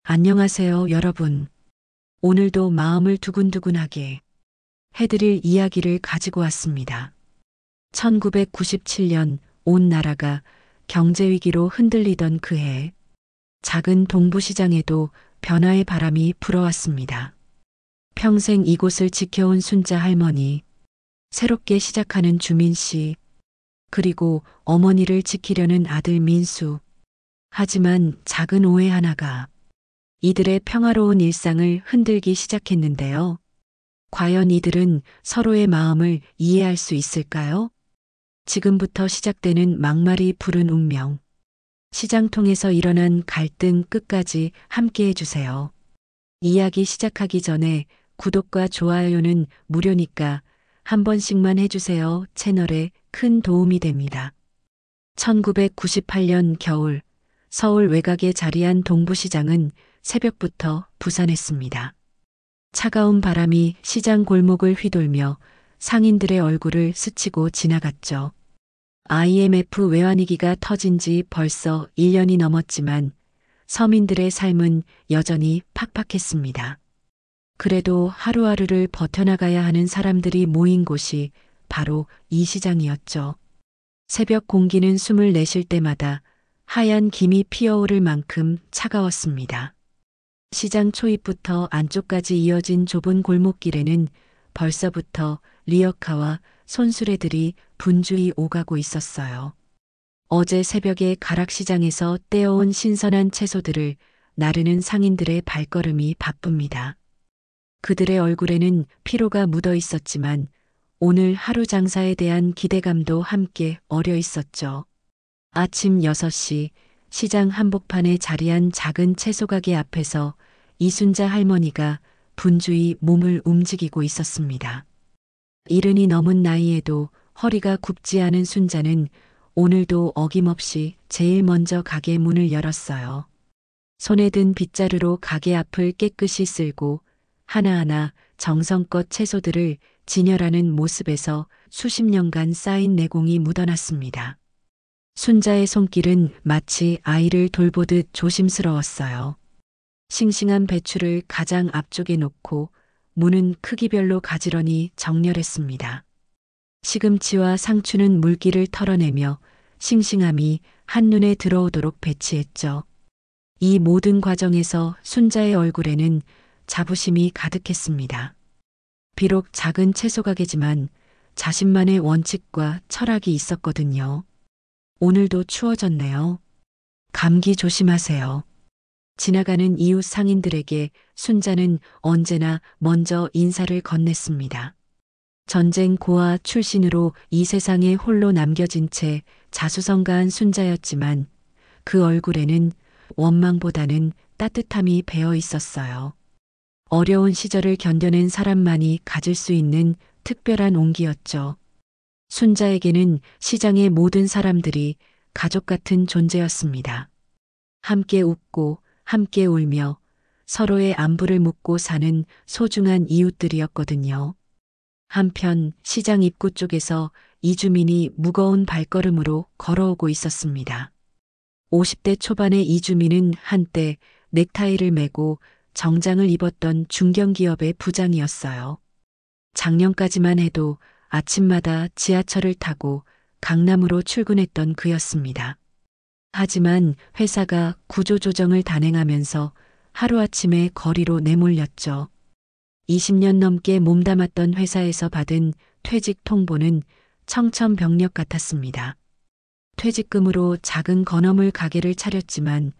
안녕하세요, 여러분. 오늘도 마음을 두근두근하게 해드릴 이야기를 가지고 왔습니다. 1997년 온 나라가 경제위기로 흔들리던 그해, 작은 동부시장에도 변화의 바람이 불어왔습니다. 평생 이곳을 지켜온 순자 할머니, 새롭게 시작하는 주민 씨, 그리고 어머니를 지키려는 아들 민수. 하지만 작은 오해 하나가 이들의 평화로운 일상을 흔들기 시작했는데요. 과연 이들은 서로의 마음을 이해할 수 있을까요? 지금부터 시작되는 막말이 부른 운명. 시장통에서 일어난 갈등 끝까지 함께 해주세요. 이야기 시작하기 전에 구독과 좋아요는 무료니까 한 번씩만 해주세요. 채널에 큰 도움이 됩니다. 1998년 겨울, 서울 외곽에 자리한 동부시장은 새벽부터 부산했습니다. 차가운 바람이 시장 골목을 휘돌며 상인들의 얼굴을 스치고 지나갔죠. IMF 외환위기가 터진 지 벌써 1년이 넘었지만 서민들의 삶은 여전히 팍팍했습니다. 그래도 하루하루를 버텨나가야 하는 사람들이 모인 곳이 바로 이 시장이었죠. 새벽 공기는 숨을 내쉴 때마다 하얀 김이 피어오를 만큼 차가웠습니다. 시장 초입부터 안쪽까지 이어진 좁은 골목길에는 벌써부터 리어카와 손수레들이 분주히 오가고 있었어요. 어제 새벽에 가락시장에서 떼어온 신선한 채소들을 나르는 상인들의 발걸음이 바쁩니다. 그들의 얼굴에는 피로가 묻어 있었지만 오늘 하루 장사에 대한 기대감도 함께 어려 있었죠. 아침 6시 시장 한복판에 자리한 작은 채소가게 앞에서 이순자 할머니가 분주히 몸을 움직이고 있었습니다. 이른이 넘은 나이에도 허리가 굽지 않은 순자는 오늘도 어김없이 제일 먼저 가게 문을 열었어요. 손에 든 빗자루로 가게 앞을 깨끗이 쓸고 하나하나 정성껏 채소들을 진열하는 모습에서 수십 년간 쌓인 내공이 묻어났습니다. 순자의 손길은 마치 아이를 돌보듯 조심스러웠어요. 싱싱한 배추를 가장 앞쪽에 놓고 무는 크기별로 가지런히 정렬했습니다. 시금치와 상추는 물기를 털어내며 싱싱함이 한눈에 들어오도록 배치했죠. 이 모든 과정에서 순자의 얼굴에는 자부심이 가득했습니다. 비록 작은 채소 가게지만 자신만의 원칙과 철학이 있었거든요. 오늘도 추워졌네요. 감기 조심하세요. 지나가는 이웃 상인들에게 순자는 언제나 먼저 인사를 건넸습니다. 전쟁 고아 출신으로 이 세상에 홀로 남겨진 채 자수성가한 순자였지만 그 얼굴에는 원망보다는 따뜻함이 배어 있었어요. 어려운 시절을 견뎌낸 사람만이 가질 수 있는 특별한 온기였죠. 순자에게는 시장의 모든 사람들이 가족 같은 존재였습니다. 함께 웃고 함께 울며 서로의 안부를 묻고 사는 소중한 이웃들이었거든요. 한편 시장 입구 쪽에서 이주민이 무거운 발걸음으로 걸어오고 있었습니다. 50대 초반의 이주민은 한때 넥타이를 메고 정장을 입었던 중견기업의 부장이었어요. 작년까지만 해도 아침마다 지하철을 타고 강남으로 출근했던 그였습니다. 하지만 회사가 구조조정을 단행하면서 하루아침에 거리로 내몰렸죠. 20년 넘게 몸담았던 회사에서 받은 퇴직 통보는 청천벽력 같았습니다. 퇴직금으로 작은 건어물 가게를 차렸지만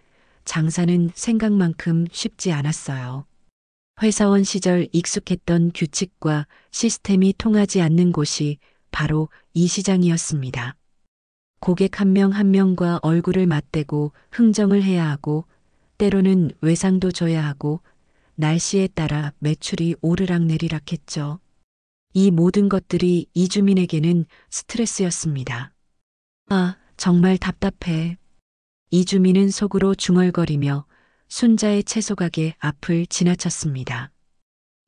장사는 생각만큼 쉽지 않았어요. 회사원 시절 익숙했던 규칙과 시스템이 통하지 않는 곳이 바로 이 시장이었습니다. 고객 한 명 한 명과 얼굴을 맞대고 흥정을 해야 하고 때로는 외상도 줘야 하고 날씨에 따라 매출이 오르락내리락 했죠. 이 모든 것들이 이주민에게는 스트레스였습니다. 아, 정말 답답해. 이주민은 속으로 중얼거리며 순자의 채소가게 앞을 지나쳤습니다.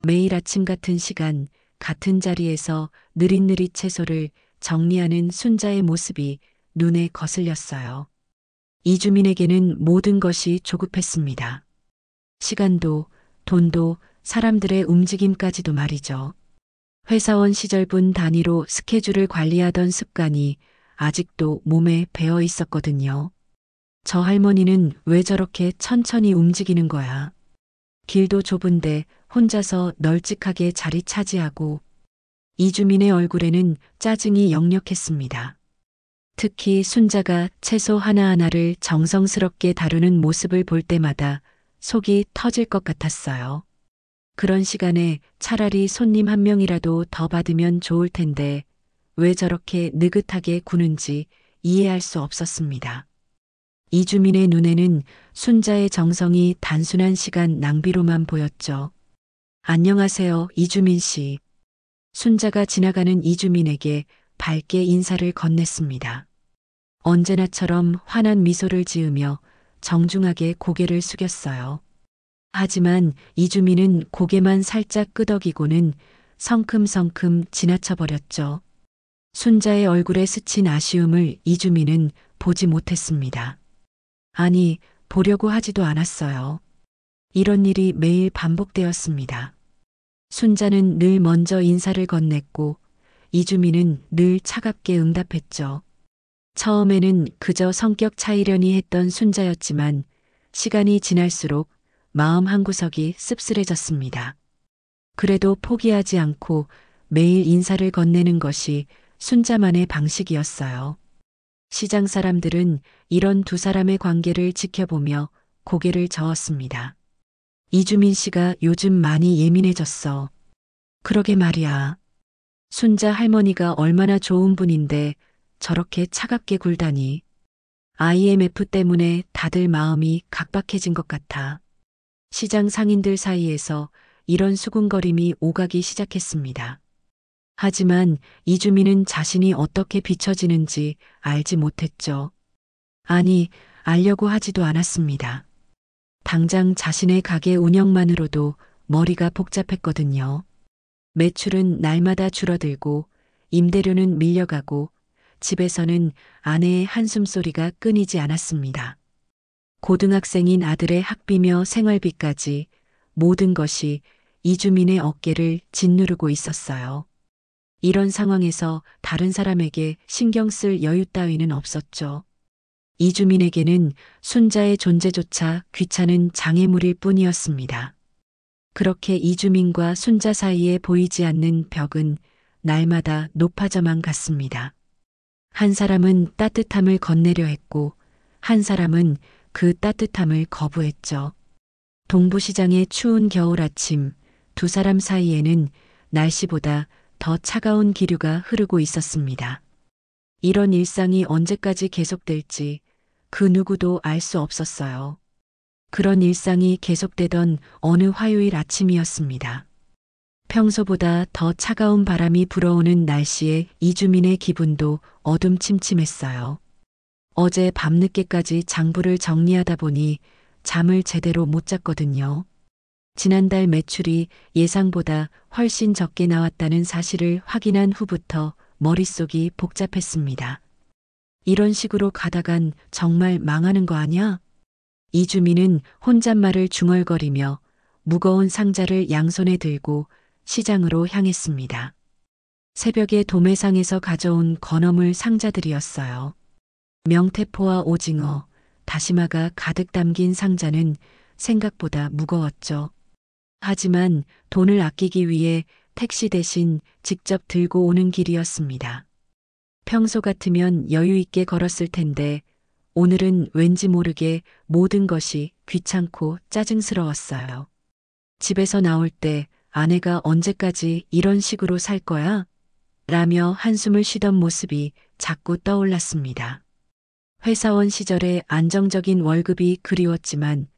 매일 아침 같은 시간, 같은 자리에서 느릿느릿 채소를 정리하는 순자의 모습이 눈에 거슬렸어요. 이주민에게는 모든 것이 조급했습니다. 시간도, 돈도, 사람들의 움직임까지도 말이죠. 회사원 시절 분 단위로 스케줄을 관리하던 습관이 아직도 몸에 배어 있었거든요. 저 할머니는 왜 저렇게 천천히 움직이는 거야? 길도 좁은데 혼자서 널찍하게 자리 차지하고. 이주민의 얼굴에는 짜증이 역력했습니다. 특히 순자가 채소 하나하나를 정성스럽게 다루는 모습을 볼 때마다 속이 터질 것 같았어요. 그런 시간에 차라리 손님 한 명이라도 더 받으면 좋을 텐데 왜 저렇게 느긋하게 구는지 이해할 수 없었습니다. 이주민의 눈에는 순자의 정성이 단순한 시간 낭비로만 보였죠. 안녕하세요, 이주민 씨. 순자가 지나가는 이주민에게 밝게 인사를 건넸습니다. 언제나처럼 환한 미소를 지으며 정중하게 고개를 숙였어요. 하지만 이주민은 고개만 살짝 끄덕이고는 성큼성큼 지나쳐 버렸죠. 순자의 얼굴에 스친 아쉬움을 이주민은 보지 못했습니다. 아니, 보려고 하지도 않았어요. 이런 일이 매일 반복되었습니다. 순자는 늘 먼저 인사를 건넸고 이주민은 늘 차갑게 응답했죠. 처음에는 그저 성격 차이려니 했던 순자였지만 시간이 지날수록 마음 한구석이 씁쓸해졌습니다. 그래도 포기하지 않고 매일 인사를 건네는 것이 순자만의 방식이었어요. 시장 사람들은 이런 두 사람의 관계를 지켜보며 고개를 저었습니다. 이주민 씨가 요즘 많이 예민해졌어. 그러게 말이야. 순자 할머니가 얼마나 좋은 분인데 저렇게 차갑게 굴다니. IMF 때문에 다들 마음이 각박해진 것 같아. 시장 상인들 사이에서 이런 수군거림이 오가기 시작했습니다. 하지만 이주민은 자신이 어떻게 비춰지는지 알지 못했죠. 아니, 알려고 하지도 않았습니다. 당장 자신의 가게 운영만으로도 머리가 복잡했거든요. 매출은 날마다 줄어들고 임대료는 밀려가고 집에서는 아내의 한숨소리가 끊이지 않았습니다. 고등학생인 아들의 학비며 생활비까지 모든 것이 이주민의 어깨를 짓누르고 있었어요. 이런 상황에서 다른 사람에게 신경 쓸 여유 따위는 없었죠. 이주민에게는 순자의 존재조차 귀찮은 장애물일 뿐이었습니다. 그렇게 이주민과 순자 사이에 보이지 않는 벽은 날마다 높아져만 갔습니다. 한 사람은 따뜻함을 건네려 했고 한 사람은 그 따뜻함을 거부했죠. 동부시장의 추운 겨울 아침, 두 사람 사이에는 날씨보다 더 차가운 기류가 흐르고 있었습니다. 이런 일상이 언제까지 계속될지 그 누구도 알 수 없었어요. 그런 일상이 계속되던 어느 화요일 아침이었습니다. 평소보다 더 차가운 바람이 불어오는 날씨에 이주민의 기분도 어둠침침했어요. 어제 밤늦게까지 장부를 정리하다 보니 잠을 제대로 못 잤거든요. 지난달 매출이 예상보다 훨씬 적게 나왔다는 사실을 확인한 후부터 머릿속이 복잡했습니다. 이런 식으로 가다간 정말 망하는 거 아냐? 이주민은 혼잣말을 중얼거리며 무거운 상자를 양손에 들고 시장으로 향했습니다. 새벽에 도매상에서 가져온 건어물 상자들이었어요. 명태포와 오징어, 다시마가 가득 담긴 상자는 생각보다 무거웠죠. 하지만 돈을 아끼기 위해 택시 대신 직접 들고 오는 길이었습니다. 평소 같으면 여유 있게 걸었을 텐데 오늘은 왠지 모르게 모든 것이 귀찮고 짜증스러웠어요. 집에서 나올 때 아내가 언제까지 이런 식으로 살 거야? 라며 한숨을 쉬던 모습이 자꾸 떠올랐습니다. 회사원 시절의 안정적인 월급이 그리웠지만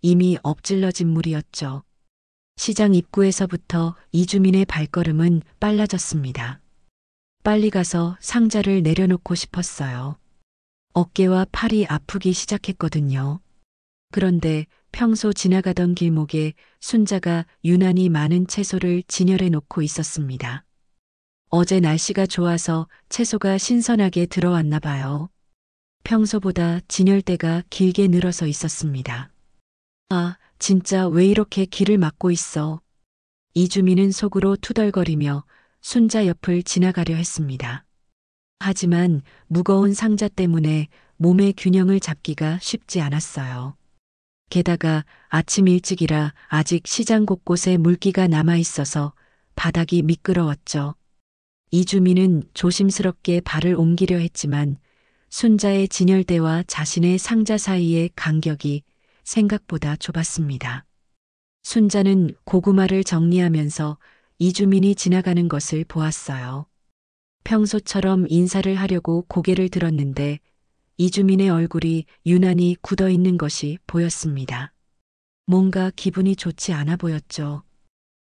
이미 엎질러진 물이었죠. 시장 입구에서부터 이주민의 발걸음은 빨라졌습니다. 빨리 가서 상자를 내려놓고 싶었어요. 어깨와 팔이 아프기 시작했거든요. 그런데 평소 지나가던 길목에 순자가 유난히 많은 채소를 진열해 놓고 있었습니다. 어제 날씨가 좋아서 채소가 신선하게 들어왔나 봐요. 평소보다 진열대가 길게 늘어서 있었습니다. 아, 진짜 왜 이렇게 길을 막고 있어? 이주민은 속으로 투덜거리며 순자 옆을 지나가려 했습니다. 하지만 무거운 상자 때문에 몸의 균형을 잡기가 쉽지 않았어요. 게다가 아침 일찍이라 아직 시장 곳곳에 물기가 남아 있어서 바닥이 미끄러웠죠. 이주민은 조심스럽게 발을 옮기려 했지만 순자의 진열대와 자신의 상자 사이의 간격이 생각보다 좁았습니다. 순자는 고구마를 정리하면서 이주민이 지나가는 것을 보았어요. 평소처럼 인사를 하려고 고개를 들었는데 이주민의 얼굴이 유난히 굳어 있는 것이 보였습니다. 뭔가 기분이 좋지 않아 보였죠.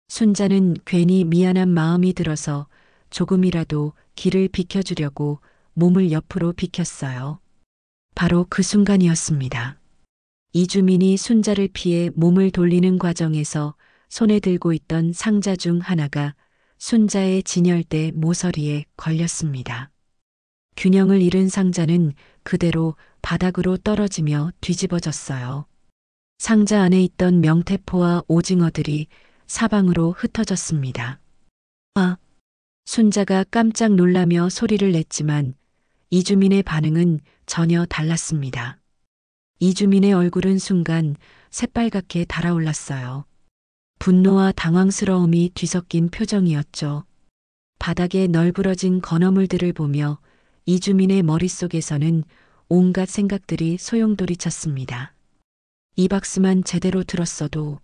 순자는 괜히 미안한 마음이 들어서 조금이라도 길을 비켜주려고 몸을 옆으로 비켰어요. 바로 그 순간이었습니다. 이주민이 순자를 피해 몸을 돌리는 과정에서 손에 들고 있던 상자 중 하나가 순자의 진열대 모서리에 걸렸습니다. 균형을 잃은 상자는 그대로 바닥으로 떨어지며 뒤집어졌어요. 상자 안에 있던 명태포와 오징어들이 사방으로 흩어졌습니다. 아! 순자가 깜짝 놀라며 소리를 냈지만 이주민의 반응은 전혀 달랐습니다. 이주민의 얼굴은 순간 새빨갛게 달아올랐어요. 분노와 당황스러움이 뒤섞인 표정이었죠. 바닥에 널브러진 건어물들을 보며 이주민의 머릿속에서는 온갖 생각들이 소용돌이쳤습니다. 이 박스만 제대로 들었어도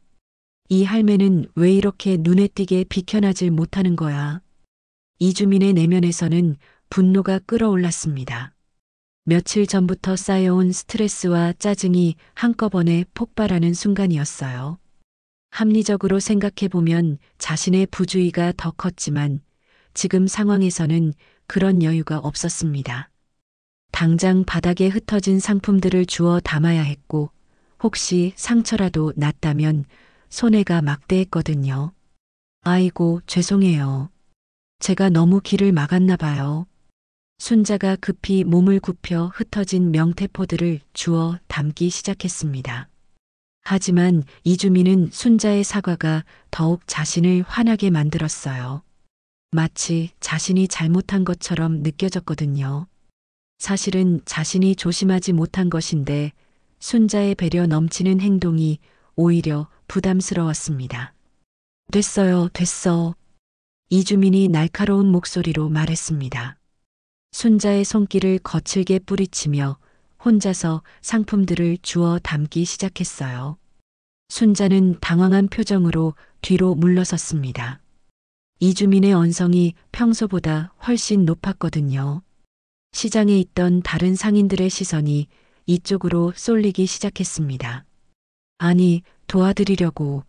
이 할매는 왜 이렇게 눈에 띄게 비켜나질 못하는 거야. 이주민의 내면에서는 분노가 끓어올랐습니다. 며칠 전부터 쌓여온 스트레스와 짜증이 한꺼번에 폭발하는 순간이었어요. 합리적으로 생각해보면 자신의 부주의가 더 컸지만 지금 상황에서는 그런 여유가 없었습니다. 당장 바닥에 흩어진 상품들을 주워 담아야 했고 혹시 상처라도 났다면 손해가 막대했거든요. 아이고, 죄송해요. 제가 너무 길을 막았나 봐요. 순자가 급히 몸을 굽혀 흩어진 명태포들을 주워 담기 시작했습니다. 하지만 이주민은 순자의 사과가 더욱 자신을 화나게 만들었어요. 마치 자신이 잘못한 것처럼 느껴졌거든요. 사실은 자신이 조심하지 못한 것인데 순자의 배려 넘치는 행동이 오히려 부담스러웠습니다. 됐어요, 됐어. 이주민이 날카로운 목소리로 말했습니다. 순자의 손길을 거칠게 뿌리치며 혼자서 상품들을 주워 담기 시작했어요. 순자는 당황한 표정으로 뒤로 물러섰습니다. 이주민의 언성이 평소보다 훨씬 높았거든요. 시장에 있던 다른 상인들의 시선이 이쪽으로 쏠리기 시작했습니다. 아니, 도와드리려고.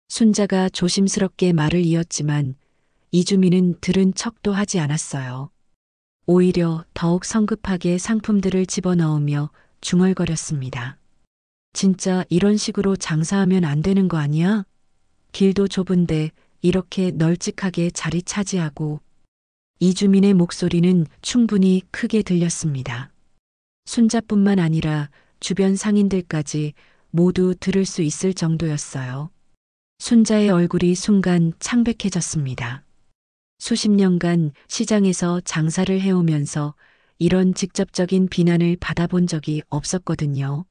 순자가 조심스럽게 말을 이었지만 이주민은 들은 척도 하지 않았어요. 오히려 더욱 성급하게 상품들을 집어넣으며 중얼거렸습니다. 진짜 이런 식으로 장사하면 안 되는 거 아니야? 길도 좁은데 이렇게 널찍하게 자리 차지하고. 이주민의 목소리는 충분히 크게 들렸습니다. 순자뿐만 아니라 주변 상인들까지 모두 들을 수 있을 정도였어요. 순자의 얼굴이 순간 창백해졌습니다. 수십 년간 시장에서 장사를 해오면서 이런 직접적인 비난을 받아본 적이 없었거든요.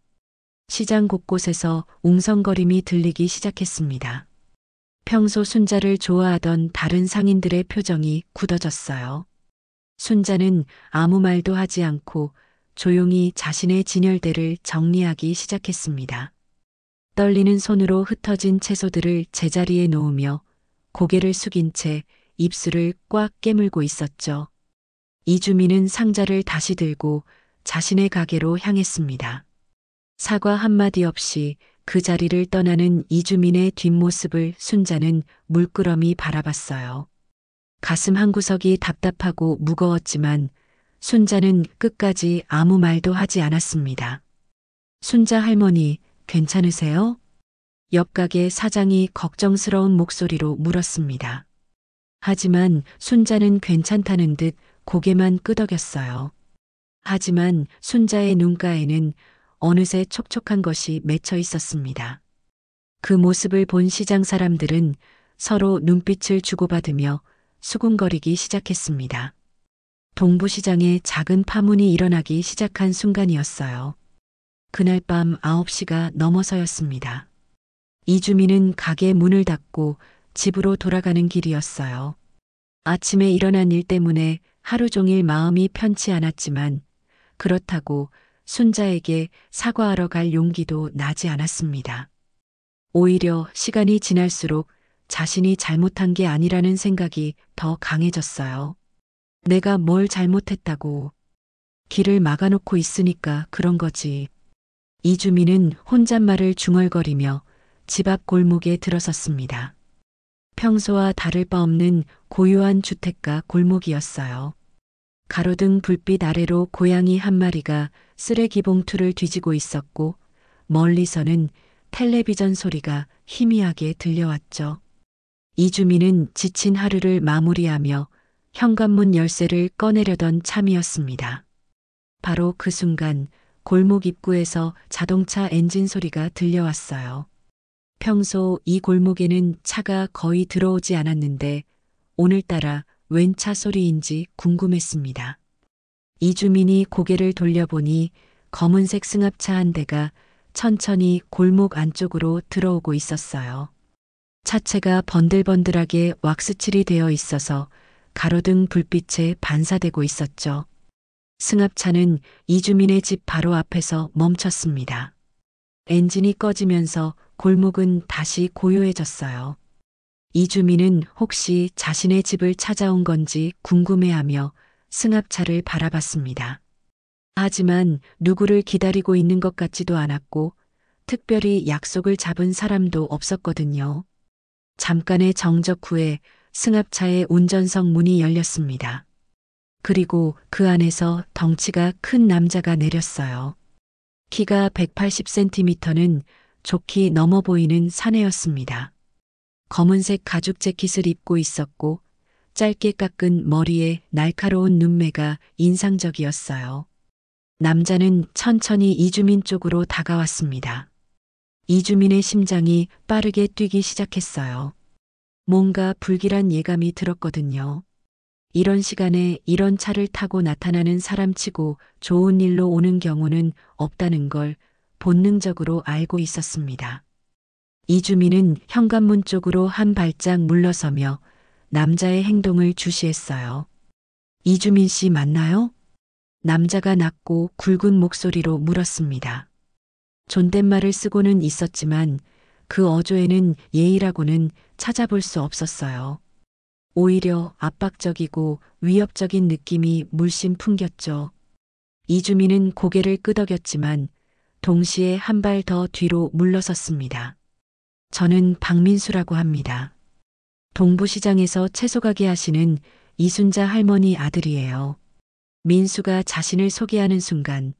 시장 곳곳에서 웅성거림이 들리기 시작했습니다. 평소 순자를 좋아하던 다른 상인들의 표정이 굳어졌어요. 순자는 아무 말도 하지 않고 조용히 자신의 진열대를 정리하기 시작했습니다. 떨리는 손으로 흩어진 채소들을 제자리에 놓으며 고개를 숙인 채 입술을 꽉 깨물고 있었죠. 이주민은 상자를 다시 들고 자신의 가게로 향했습니다. 사과 한마디 없이 그 자리를 떠나는 이주민의 뒷모습을 순자는 물끄러미 바라봤어요. 가슴 한구석이 답답하고 무거웠지만 순자는 끝까지 아무 말도 하지 않았습니다. 순자 할머니, 괜찮으세요? 옆 가게 사장이 걱정스러운 목소리로 물었습니다. 하지만 순자는 괜찮다는 듯 고개만 끄덕였어요. 하지만 순자의 눈가에는 어느새 촉촉한 것이 맺혀 있었습니다. 그 모습을 본 시장 사람들은 서로 눈빛을 주고받으며 수군거리기 시작했습니다. 동부시장에 작은 파문이 일어나기 시작한 순간이었어요. 그날 밤 9시가 넘어서였습니다. 이주민은 가게 문을 닫고 집으로 돌아가는 길이었어요. 아침에 일어난 일 때문에 하루 종일 마음이 편치 않았지만 그렇다고 순자에게 사과하러 갈 용기도 나지 않았습니다. 오히려 시간이 지날수록 자신이 잘못한 게 아니라는 생각이 더 강해졌어요. 내가 뭘 잘못했다고. 길을 막아놓고 있으니까 그런 거지. 이주민은 혼잣말을 중얼거리며 집 앞 골목에 들어섰습니다. 평소와 다를 바 없는 고요한 주택가 골목이었어요. 가로등 불빛 아래로 고양이 한 마리가 쓰레기 봉투를 뒤지고 있었고 멀리서는 텔레비전 소리가 희미하게 들려왔죠. 이주민은 지친 하루를 마무리하며 현관문 열쇠를 꺼내려던 참이었습니다. 바로 그 순간 골목 입구에서 자동차 엔진 소리가 들려왔어요. 평소 이 골목에는 차가 거의 들어오지 않았는데 오늘따라 웬 차 소리인지 궁금했습니다. 이주민이 고개를 돌려보니 검은색 승합차 한 대가 천천히 골목 안쪽으로 들어오고 있었어요. 차체가 번들번들하게 왁스칠이 되어 있어서 가로등 불빛에 반사되고 있었죠. 승합차는 이주민의 집 바로 앞에서 멈췄습니다. 엔진이 꺼지면서 골목은 다시 고요해졌어요. 이주민은 혹시 자신의 집을 찾아온 건지 궁금해하며 승합차를 바라봤습니다. 하지만 누구를 기다리고 있는 것 같지도 않았고 특별히 약속을 잡은 사람도 없었거든요. 잠깐의 정적 후에 승합차의 운전석 문이 열렸습니다. 그리고 그 안에서 덩치가 큰 남자가 내렸어요. 키가 180cm는 좋게 넘어 보이는 사내였습니다. 검은색 가죽 재킷을 입고 있었고 짧게 깎은 머리에 날카로운 눈매가 인상적이었어요. 남자는 천천히 이주민 쪽으로 다가왔습니다. 이주민의 심장이 빠르게 뛰기 시작했어요. 뭔가 불길한 예감이 들었거든요. 이런 시간에 이런 차를 타고 나타나는 사람치고 좋은 일로 오는 경우는 없다는 걸 본능적으로 알고 있었습니다. 이주민은 현관문 쪽으로 한 발짝 물러서며 남자의 행동을 주시했어요. 이주민 씨 맞나요? 남자가 낮고 굵은 목소리로 물었습니다. 존댓말을 쓰고는 있었지만 그 어조에는 예의라고는 찾아볼 수 없었어요. 오히려 압박적이고 위협적인 느낌이 물씬 풍겼죠. 이주민은 고개를 끄덕였지만 동시에 한 발 더 뒤로 물러섰습니다. 저는 박민수라고 합니다. 동부시장에서 채소가게 하시는 이순자 할머니 아들이에요. 민수가 자신을 소개하는 순간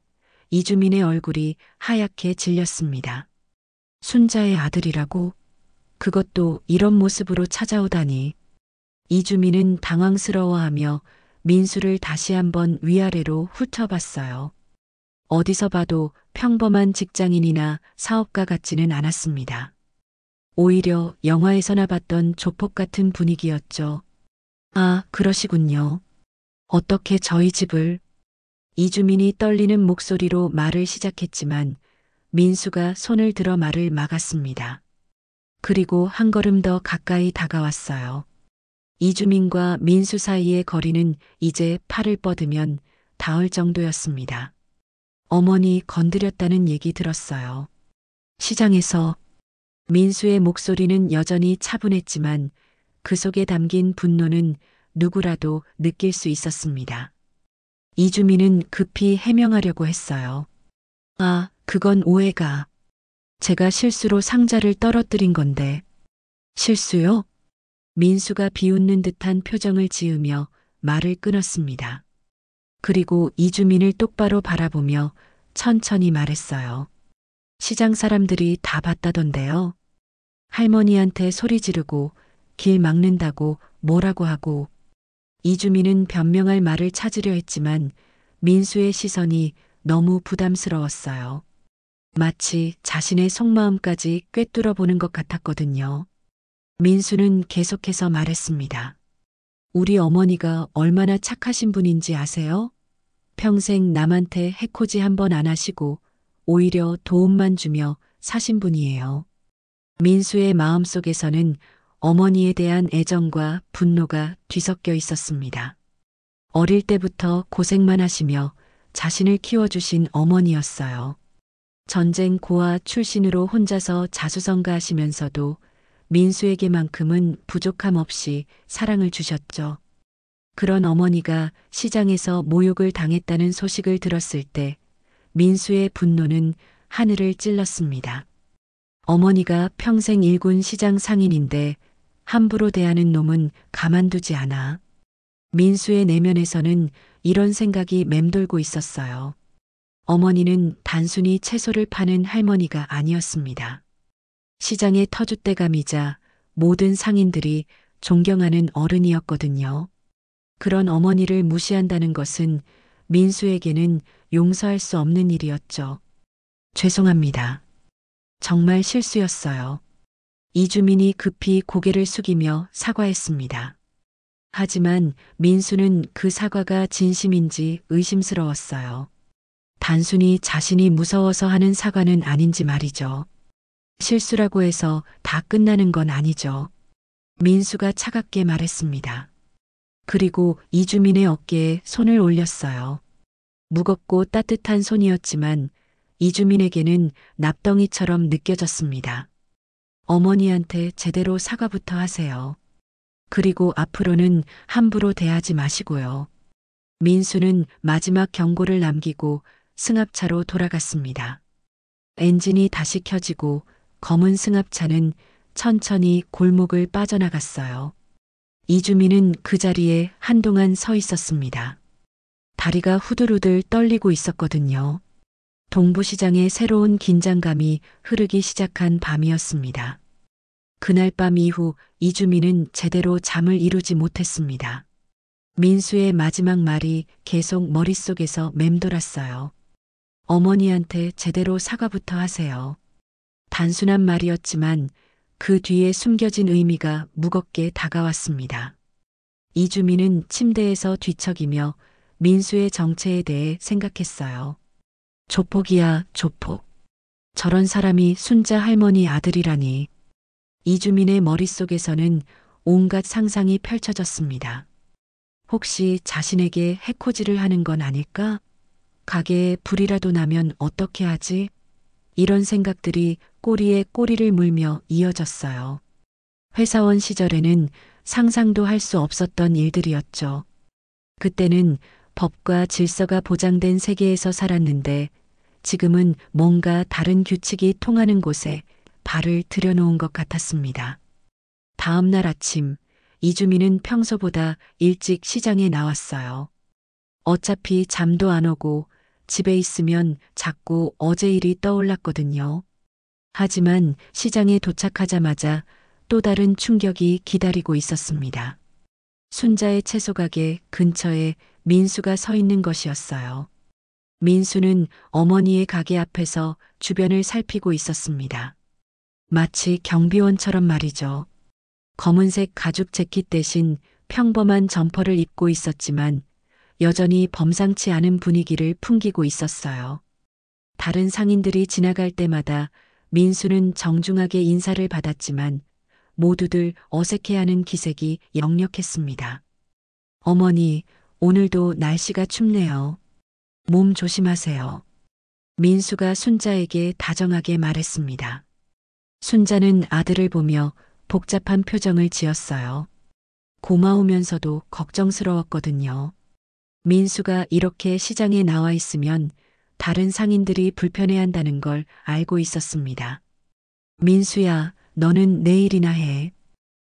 이주민의 얼굴이 하얗게 질렸습니다. 순자의 아들이라고? 그것도 이런 모습으로 찾아오다니. 이주민은 당황스러워하며 민수를 다시 한번 위아래로 훑어봤어요. 어디서 봐도 평범한 직장인이나 사업가 같지는 않았습니다. 오히려 영화에서나 봤던 조폭 같은 분위기였죠. 아, 그러시군요. 어떻게 저희 집을? 이주민이 떨리는 목소리로 말을 시작했지만 민수가 손을 들어 말을 막았습니다. 그리고 한 걸음 더 가까이 다가왔어요. 이주민과 민수 사이의 거리는 이제 팔을 뻗으면 닿을 정도였습니다. 어머니 건드렸다는 얘기 들었어요. 시장에서. 민수의 목소리는 여전히 차분했지만 그 속에 담긴 분노는 누구라도 느낄 수 있었습니다. 이주민은 급히 해명하려고 했어요. 아, 그건 오해가. 제가 실수로 상자를 떨어뜨린 건데. 실수요? 민수가 비웃는 듯한 표정을 지으며 말을 끊었습니다. 그리고 이주민을 똑바로 바라보며 천천히 말했어요. 시장 사람들이 다 봤다던데요. 할머니한테 소리 지르고 길 막는다고 뭐라고 하고. 이주민은 변명할 말을 찾으려 했지만 민수의 시선이 너무 부담스러웠어요. 마치 자신의 속마음까지 꿰뚫어 보는 것 같았거든요. 민수는 계속해서 말했습니다. 우리 어머니가 얼마나 착하신 분인지 아세요? 평생 남한테 해코지 한 번 안 하시고 오히려 도움만 주며 사신 분이에요. 민수의 마음속에서는 어머니에 대한 애정과 분노가 뒤섞여 있었습니다. 어릴 때부터 고생만 하시며 자신을 키워주신 어머니였어요. 전쟁 고아 출신으로 혼자서 자수성가하시면서도 민수에게만큼은 부족함 없이 사랑을 주셨죠. 그런 어머니가 시장에서 모욕을 당했다는 소식을 들었을 때 민수의 분노는 하늘을 찔렀습니다. 어머니가 평생 일군 시장 상인인데 함부로 대하는 놈은 가만두지 않아. 민수의 내면에서는 이런 생각이 맴돌고 있었어요. 어머니는 단순히 채소를 파는 할머니가 아니었습니다. 시장의 터줏대감이자 모든 상인들이 존경하는 어른이었거든요. 그런 어머니를 무시한다는 것은 민수에게는 용서할 수 없는 일이었죠. 죄송합니다. 정말 실수였어요. 이주민이 급히 고개를 숙이며 사과했습니다. 하지만 민수는 그 사과가 진심인지 의심스러웠어요. 단순히 자신이 무서워서 하는 사과는 아닌지 말이죠. 실수라고 해서 다 끝나는 건 아니죠. 민수가 차갑게 말했습니다. 그리고 이주민의 어깨에 손을 올렸어요. 무겁고 따뜻한 손이었지만 이주민에게는 납덩이처럼 느껴졌습니다. 어머니한테 제대로 사과부터 하세요. 그리고 앞으로는 함부로 대하지 마시고요. 민수는 마지막 경고를 남기고 승합차로 돌아갔습니다. 엔진이 다시 켜지고 검은 승합차는 천천히 골목을 빠져나갔어요. 이주민은 그 자리에 한동안 서 있었습니다. 다리가 후들후들 떨리고 있었거든요. 동부시장의 새로운 긴장감이 흐르기 시작한 밤이었습니다. 그날 밤 이후 이주민은 제대로 잠을 이루지 못했습니다. 민수의 마지막 말이 계속 머릿속에서 맴돌았어요. 어머니한테 제대로 사과부터 하세요. 단순한 말이었지만 그 뒤에 숨겨진 의미가 무겁게 다가왔습니다. 이주민은 침대에서 뒤척이며 민수의 정체에 대해 생각했어요. 조폭이야, 조폭. 저런 사람이 순자 할머니 아들이라니. 이주민의 머릿속에서는 온갖 상상이 펼쳐졌습니다. 혹시 자신에게 해코지를 하는 건 아닐까? 가게에 불이라도 나면 어떻게 하지? 이런 생각들이 꼬리에 꼬리를 물며 이어졌어요. 회사원 시절에는 상상도 할 수 없었던 일들이었죠. 그때는 법과 질서가 보장된 세계에서 살았는데 지금은 뭔가 다른 규칙이 통하는 곳에 발을 들여놓은 것 같았습니다. 다음 날 아침, 이주민은 평소보다 일찍 시장에 나왔어요. 어차피 잠도 안 오고 집에 있으면 자꾸 어제 일이 떠올랐거든요. 하지만 시장에 도착하자마자 또 다른 충격이 기다리고 있었습니다. 순자의 채소 가게 근처에 민수가 서 있는 것이었어요. 민수는 어머니의 가게 앞에서 주변을 살피고 있었습니다. 마치 경비원처럼 말이죠. 검은색 가죽 재킷 대신 평범한 점퍼를 입고 있었지만 여전히 범상치 않은 분위기를 풍기고 있었어요. 다른 상인들이 지나갈 때마다 민수는 정중하게 인사를 받았지만 모두들 어색해하는 기색이 역력했습니다. 어머니, 오늘도 날씨가 춥네요. 몸 조심하세요. 민수가 순자에게 다정하게 말했습니다. 순자는 아들을 보며 복잡한 표정을 지었어요. 고마우면서도 걱정스러웠거든요. 민수가 이렇게 시장에 나와 있으면 다른 상인들이 불편해한다는 걸 알고 있었습니다. 민수야, 너는 내일이나 해.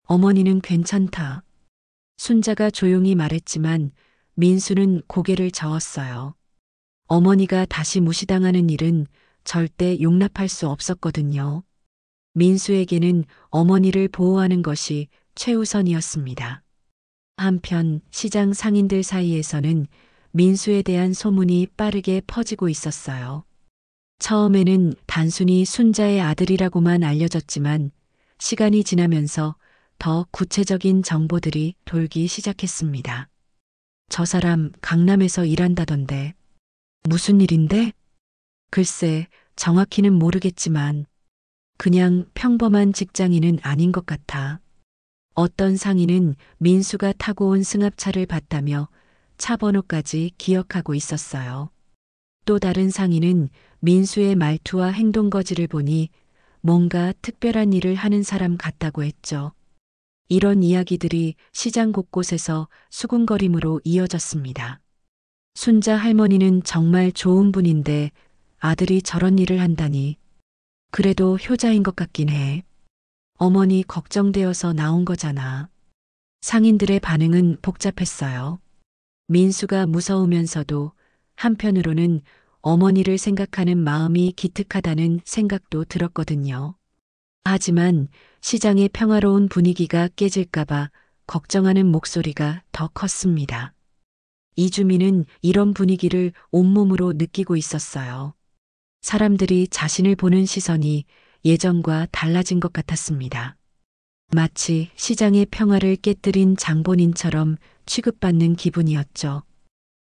어머니는 괜찮다. 순자가 조용히 말했지만 민수는 고개를 저었어요. 어머니가 다시 무시당하는 일은 절대 용납할 수 없었거든요. 민수에게는 어머니를 보호하는 것이 최우선이었습니다. 한편 시장 상인들 사이에서는 민수에 대한 소문이 빠르게 퍼지고 있었어요. 처음에는 단순히 순자의 아들이라고만 알려졌지만 시간이 지나면서 더 구체적인 정보들이 돌기 시작했습니다. 저 사람 강남에서 일한다던데. 무슨 일인데? 글쎄, 정확히는 모르겠지만 그냥 평범한 직장인은 아닌 것 같아. 어떤 상인은 민수가 타고 온 승합차를 봤다며 차 번호까지 기억하고 있었어요. 또 다른 상인은 민수의 말투와 행동 거지를 보니 뭔가 특별한 일을 하는 사람 같다고 했죠. 이런 이야기들이 시장 곳곳에서 수군거림으로 이어졌습니다. 순자 할머니는 정말 좋은 분인데 아들이 저런 일을 한다니. 그래도 효자인 것 같긴 해. 어머니 걱정되어서 나온 거잖아. 상인들의 반응은 복잡했어요. 민수가 무서우면서도 한편으로는 어머니를 생각하는 마음이 기특하다는 생각도 들었거든요. 하지만 시장의 평화로운 분위기가 깨질까봐 걱정하는 목소리가 더 컸습니다. 이주민은 이런 분위기를 온몸으로 느끼고 있었어요. 사람들이 자신을 보는 시선이 예전과 달라진 것 같았습니다. 마치 시장의 평화를 깨뜨린 장본인처럼 취급받는 기분이었죠.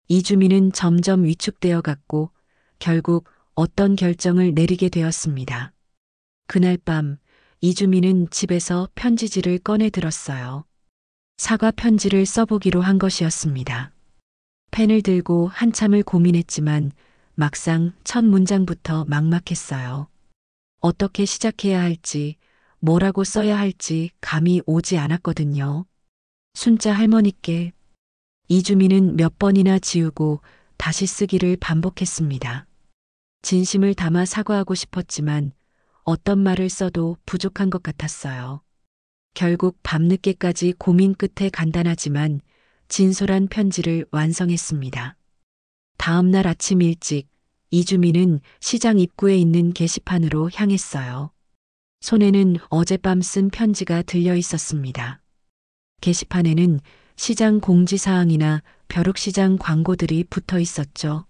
이주민은 점점 위축되어 갔고 결국 어떤 결정을 내리게 되었습니다. 그날 밤 이주민은 집에서 편지지를 꺼내 들었어요. 사과 편지를 써보기로 한 것이었습니다. 펜을 들고 한참을 고민했지만 막상 첫 문장부터 막막했어요. 어떻게 시작해야 할지, 뭐라고 써야 할지 감이 오지 않았거든요. 순자 할머니께. 이주민은 몇 번이나 지우고 다시 쓰기를 반복했습니다. 진심을 담아 사과하고 싶었지만 어떤 말을 써도 부족한 것 같았어요. 결국 밤늦게까지 고민 끝에 간단하지만 진솔한 편지를 완성했습니다. 다음 날 아침 일찍 이주민은 시장 입구에 있는 게시판으로 향했어요. 손에는 어젯밤 쓴 편지가 들려 있었습니다. 게시판에는 시장 공지사항이나 벼룩시장 광고들이 붙어 있었죠.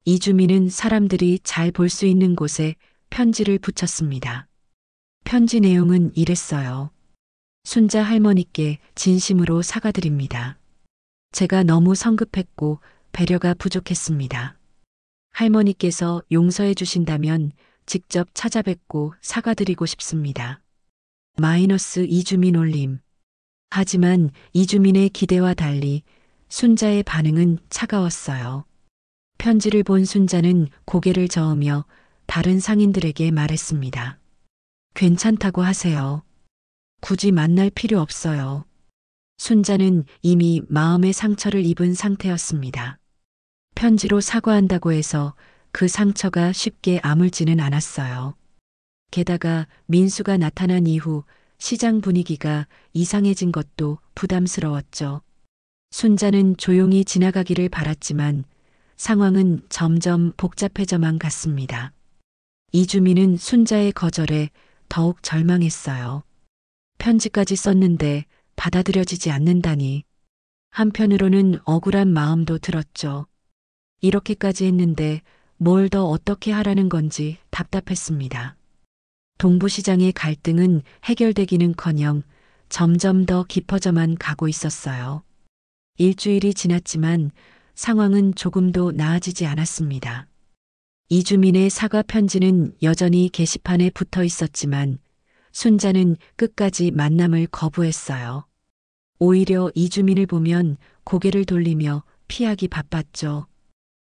이주민은 사람들이 잘 볼 수 있는 곳에 편지를 붙였습니다. 편지 내용은 이랬어요. 순자 할머니께 진심으로 사과드립니다. 제가 너무 성급했고 배려가 부족했습니다. 할머니께서 용서해 주신다면 직접 찾아뵙고 사과드리고 싶습니다. 마이너스 이주민 올림. 하지만 이주민의 기대와 달리 순자의 반응은 차가웠어요. 편지를 본 순자는 고개를 저으며 다른 상인들에게 말했습니다. 괜찮다고 하세요. 굳이 만날 필요 없어요. 순자는 이미 마음의 상처를 입은 상태였습니다. 편지로 사과한다고 해서 그 상처가 쉽게 아물지는 않았어요. 게다가 민수가 나타난 이후 시장 분위기가 이상해진 것도 부담스러웠죠. 순자는 조용히 지나가기를 바랐지만 상황은 점점 복잡해져만 갔습니다. 이주민은 순자의 거절에 더욱 절망했어요. 편지까지 썼는데 받아들여지지 않는다니. 한편으로는 억울한 마음도 들었죠. 이렇게까지 했는데 뭘 더 어떻게 하라는 건지 답답했습니다. 동부시장의 갈등은 해결되기는커녕 점점 더 깊어져만 가고 있었어요. 일주일이 지났지만 상황은 조금도 나아지지 않았습니다. 이주민의 사과 편지는 여전히 게시판에 붙어 있었지만 순자는 끝까지 만남을 거부했어요. 오히려 이주민을 보면 고개를 돌리며 피하기 바빴죠.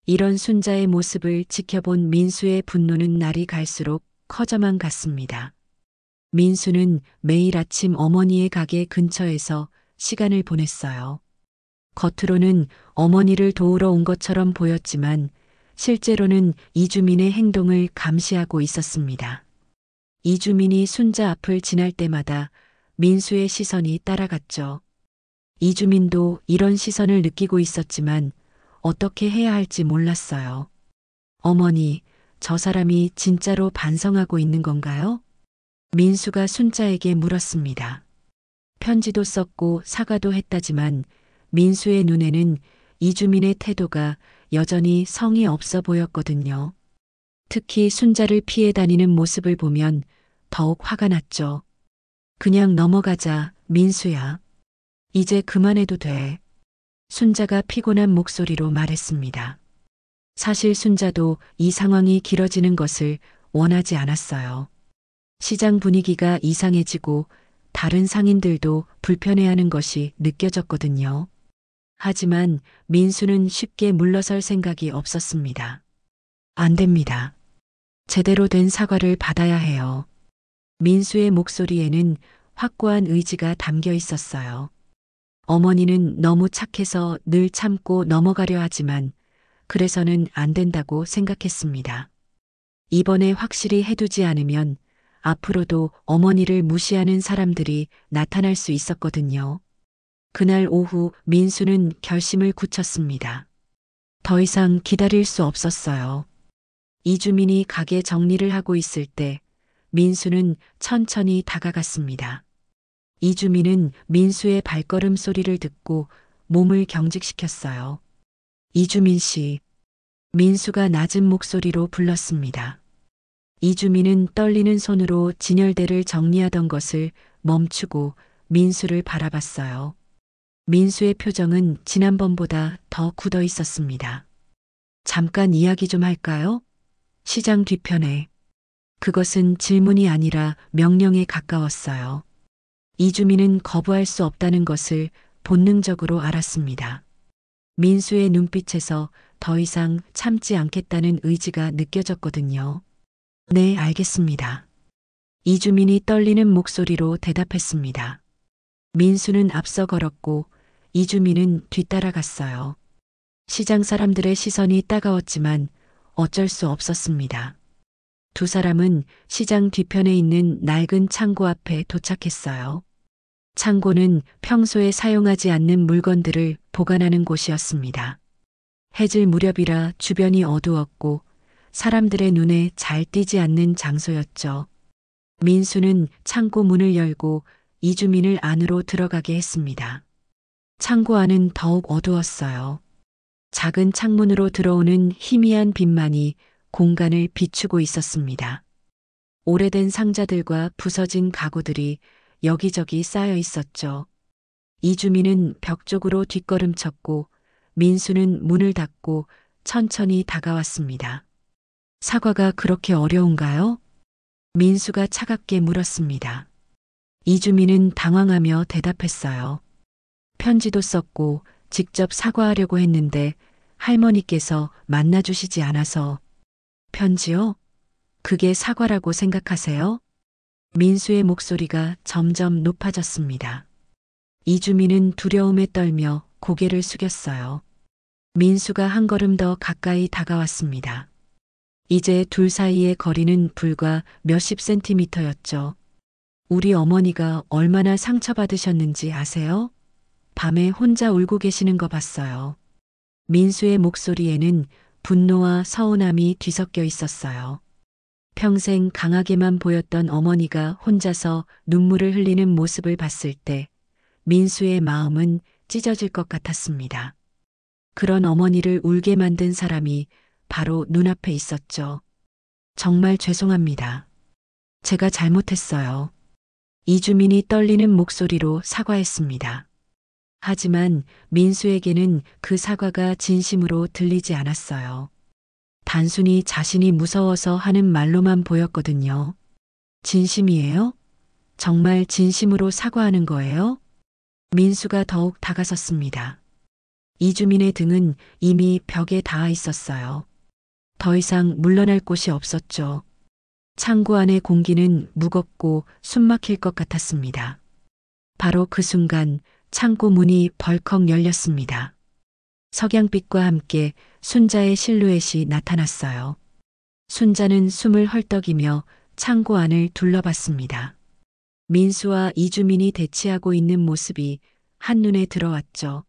이런 순자의 모습을 지켜본 민수의 분노는 날이 갈수록 커져만 갔습니다. 민수는 매일 아침 어머니의 가게 근처에서 시간을 보냈어요. 겉으로는 어머니를 도우러 온 것처럼 보였지만 실제로는 이주민의 행동을 감시하고 있었습니다. 이주민이 순자 앞을 지날 때마다 민수의 시선이 따라갔죠. 이주민도 이런 시선을 느끼고 있었지만 어떻게 해야 할지 몰랐어요. 어머니, 저 사람이 진짜로 반성하고 있는 건가요? 민수가 순자에게 물었습니다. 편지도 썼고 사과도 했다지만 민수의 눈에는 이주민의 태도가 여전히 성의 없어 보였거든요. 특히 순자를 피해 다니는 모습을 보면 더욱 화가 났죠. 그냥 넘어가자, 민수야. 이제 그만해도 돼. 순자가 피곤한 목소리로 말했습니다. 사실 순자도 이 상황이 길어지는 것을 원하지 않았어요. 시장 분위기가 이상해지고 다른 상인들도 불편해하는 것이 느껴졌거든요. 하지만 민수는 쉽게 물러설 생각이 없었습니다. 안 됩니다. 제대로 된 사과를 받아야 해요. 민수의 목소리에는 확고한 의지가 담겨 있었어요. 어머니는 너무 착해서 늘 참고 넘어가려 하지만 그래서는 안 된다고 생각했습니다. 이번에 확실히 해두지 않으면 앞으로도 어머니를 무시하는 사람들이 나타날 수 있었거든요. 그날 오후 민수는 결심을 굳혔습니다. 더 이상 기다릴 수 없었어요. 이주민이 가게 정리를 하고 있을 때 민수는 천천히 다가갔습니다. 이주민은 민수의 발걸음 소리를 듣고 몸을 경직시켰어요. 이주민 씨. 민수가 낮은 목소리로 불렀습니다. 이주민은 떨리는 손으로 진열대를 정리하던 것을 멈추고 민수를 바라봤어요. 민수의 표정은 지난번보다 더 굳어 있었습니다. 잠깐 이야기 좀 할까요? 시장 뒤편에. 그것은 질문이 아니라 명령에 가까웠어요. 이주민은 거부할 수 없다는 것을 본능적으로 알았습니다. 민수의 눈빛에서 더 이상 참지 않겠다는 의지가 느껴졌거든요. 네, 알겠습니다. 이주민이 떨리는 목소리로 대답했습니다. 민수는 앞서 걸었고 이주민은 뒤따라갔어요. 시장 사람들의 시선이 따가웠지만 어쩔 수 없었습니다. 두 사람은 시장 뒤편에 있는 낡은 창고 앞에 도착했어요. 창고는 평소에 사용하지 않는 물건들을 보관하는 곳이었습니다. 해질 무렵이라 주변이 어두웠고 사람들의 눈에 잘 띄지 않는 장소였죠. 민수는 창고 문을 열고 이주민을 안으로 들어가게 했습니다. 창고 안은 더욱 어두웠어요. 작은 창문으로 들어오는 희미한 빛만이 공간을 비추고 있었습니다. 오래된 상자들과 부서진 가구들이 여기저기 쌓여 있었죠. 이주민은 벽 쪽으로 뒷걸음쳤고 민수는 문을 닫고 천천히 다가왔습니다. 사과가 그렇게 어려운가요? 민수가 차갑게 물었습니다. 이주민은 당황하며 대답했어요. 편지도 썼고 직접 사과하려고 했는데 할머니께서 만나주시지 않아서. 편지요? 그게 사과라고 생각하세요? 민수의 목소리가 점점 높아졌습니다. 이주민은 두려움에 떨며 고개를 숙였어요. 민수가 한 걸음 더 가까이 다가왔습니다. 이제 둘 사이의 거리는 불과 몇십 센티미터였죠. 우리 어머니가 얼마나 상처받으셨는지 아세요? 밤에 혼자 울고 계시는 거 봤어요. 민수의 목소리에는 분노와 서운함이 뒤섞여 있었어요. 평생 강하게만 보였던 어머니가 혼자서 눈물을 흘리는 모습을 봤을 때 민수의 마음은 찢어질 것 같았습니다. 그런 어머니를 울게 만든 사람이 바로 눈앞에 있었죠. 정말 죄송합니다. 제가 잘못했어요. 이주민이 떨리는 목소리로 사과했습니다. 하지만 민수에게는 그 사과가 진심으로 들리지 않았어요. 단순히 자신이 무서워서 하는 말로만 보였거든요. 진심이에요? 정말 진심으로 사과하는 거예요? 민수가 더욱 다가섰습니다. 이주민의 등은 이미 벽에 닿아 있었어요. 더 이상 물러날 곳이 없었죠. 창고 안의 공기는 무겁고 숨막힐 것 같았습니다. 바로 그 순간 창고 문이 벌컥 열렸습니다. 석양빛과 함께 순자의 실루엣이 나타났어요. 순자는 숨을 헐떡이며 창고 안을 둘러봤습니다. 민수와 이주민이 대치하고 있는 모습이 한눈에 들어왔죠.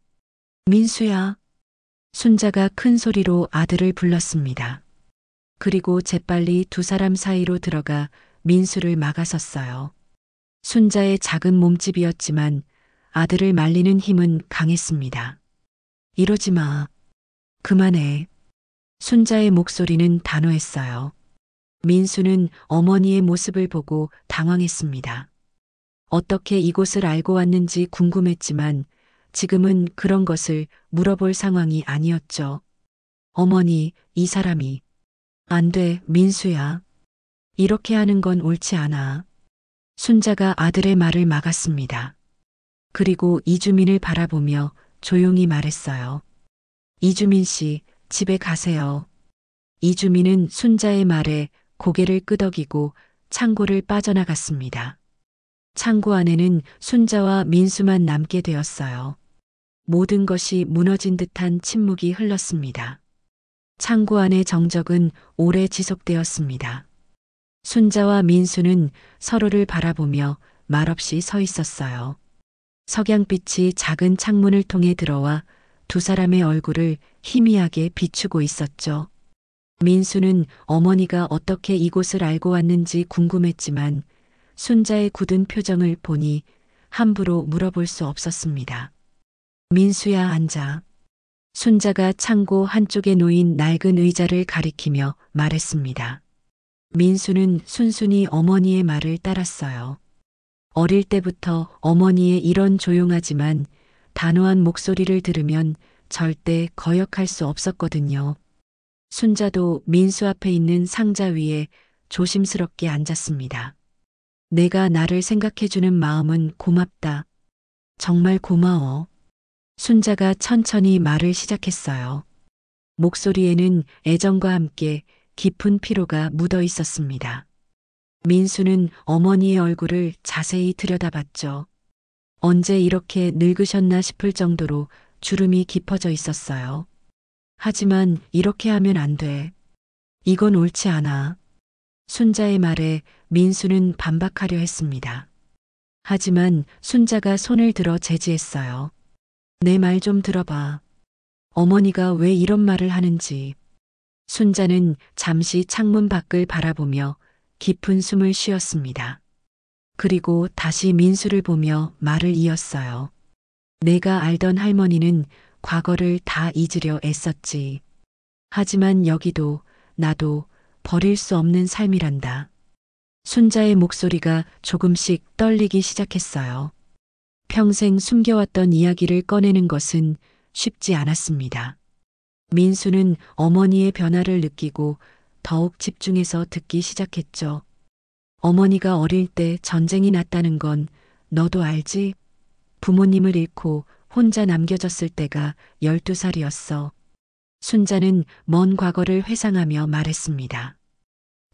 민수야. 순자가 큰 소리로 아들을 불렀습니다. 그리고 재빨리 두 사람 사이로 들어가 민수를 막아섰어요. 순자의 작은 몸집이었지만 아들을 말리는 힘은 강했습니다. 이러지 마. 그만해. 순자의 목소리는 단호했어요. 민수는 어머니의 모습을 보고 당황했습니다. 어떻게 이곳을 알고 왔는지 궁금했지만 지금은 그런 것을 물어볼 상황이 아니었죠. 어머니, 이 사람이. 안 돼, 민수야. 이렇게 하는 건 옳지 않아. 순자가 아들의 말을 막았습니다. 그리고 이주민을 바라보며 조용히 말했어요. 이주민 씨, 집에 가세요. 이주민은 순자의 말에 고개를 끄덕이고 창고를 빠져나갔습니다. 창고 안에는 순자와 민수만 남게 되었어요. 모든 것이 무너진 듯한 침묵이 흘렀습니다. 창고 안의 정적은 오래 지속되었습니다. 순자와 민수는 서로를 바라보며 말없이 서 있었어요. 석양빛이 작은 창문을 통해 들어와 두 사람의 얼굴을 희미하게 비추고 있었죠. 민수는 어머니가 어떻게 이곳을 알고 왔는지 궁금했지만 순자의 굳은 표정을 보니 함부로 물어볼 수 없었습니다. 민수야, 앉아. 순자가 창고 한쪽에 놓인 낡은 의자를 가리키며 말했습니다. 민수는 순순히 어머니의 말을 따랐어요. 어릴 때부터 어머니의 이런 조용하지만 단호한 목소리를 들으면 절대 거역할 수 없었거든요. 순자도 민수 앞에 있는 상자 위에 조심스럽게 앉았습니다. 내가 나를 생각해주는 마음은 고맙다. 정말 고마워. 순자가 천천히 말을 시작했어요. 목소리에는 애정과 함께 깊은 피로가 묻어 있었습니다. 민수는 어머니의 얼굴을 자세히 들여다봤죠. 언제 이렇게 늙으셨나 싶을 정도로 주름이 깊어져 있었어요. 하지만 이렇게 하면 안 돼. 이건 옳지 않아. 순자의 말에 민수는 반박하려 했습니다. 하지만 순자가 손을 들어 제지했어요. 내 말 좀 들어봐. 어머니가 왜 이런 말을 하는지. 순자는 잠시 창문 밖을 바라보며 깊은 숨을 쉬었습니다. 그리고 다시 민수를 보며 말을 이었어요. 내가 알던 할머니는 과거를 다 잊으려 애썼지. 하지만 여기도 나도 버릴 수 없는 삶이란다. 순자의 목소리가 조금씩 떨리기 시작했어요. 평생 숨겨왔던 이야기를 꺼내는 것은 쉽지 않았습니다. 민수는 어머니의 변화를 느끼고 더욱 집중해서 듣기 시작했죠. 어머니가 어릴 때 전쟁이 났다는 건 너도 알지? 부모님을 잃고 혼자 남겨졌을 때가 12살이었어. 순자는 먼 과거를 회상하며 말했습니다.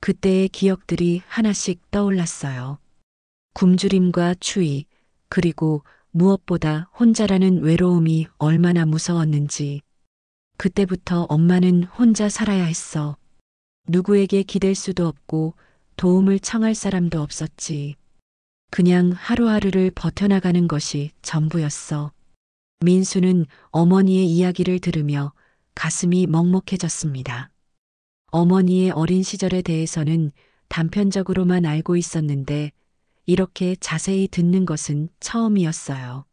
그때의 기억들이 하나씩 떠올랐어요. 굶주림과 추위, 그리고 무엇보다 혼자라는 외로움이 얼마나 무서웠는지. 그때부터 엄마는 혼자 살아야 했어. 누구에게 기댈 수도 없고 도움을 청할 사람도 없었지. 그냥 하루하루를 버텨나가는 것이 전부였어. 민수는 어머니의 이야기를 들으며 가슴이 먹먹해졌습니다. 어머니의 어린 시절에 대해서는 단편적으로만 알고 있었는데 이렇게 자세히 듣는 것은 처음이었어요.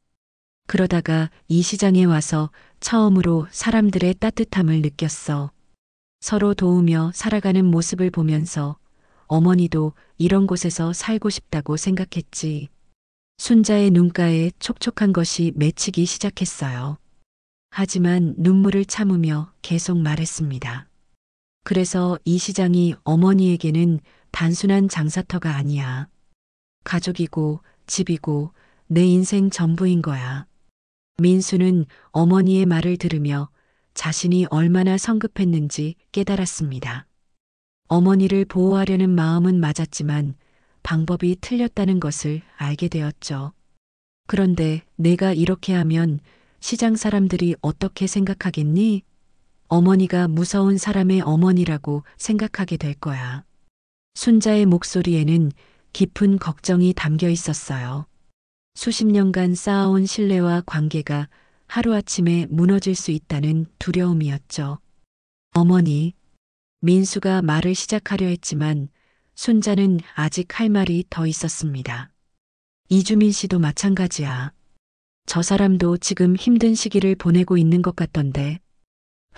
그러다가 이 시장에 와서 처음으로 사람들의 따뜻함을 느꼈어. 서로 도우며 살아가는 모습을 보면서 어머니도 이런 곳에서 살고 싶다고 생각했지. 순자의 눈가에 촉촉한 것이 맺히기 시작했어요. 하지만 눈물을 참으며 계속 말했습니다. 그래서 이 시장이 어머니에게는 단순한 장사터가 아니야. 가족이고 집이고 내 인생 전부인 거야. 민수는 어머니의 말을 들으며 자신이 얼마나 성급했는지 깨달았습니다. 어머니를 보호하려는 마음은 맞았지만 방법이 틀렸다는 것을 알게 되었죠. 그런데 내가 이렇게 하면 시장 사람들이 어떻게 생각하겠니? 어머니가 무서운 사람의 어머니라고 생각하게 될 거야. 순자의 목소리에는 깊은 걱정이 담겨 있었어요. 수십 년간 쌓아온 신뢰와 관계가 하루아침에 무너질 수 있다는 두려움이었죠. 어머니, 민수가 말을 시작하려 했지만 순자는 아직 할 말이 더 있었습니다. 이주민 씨도 마찬가지야. 저 사람도 지금 힘든 시기를 보내고 있는 것 같던데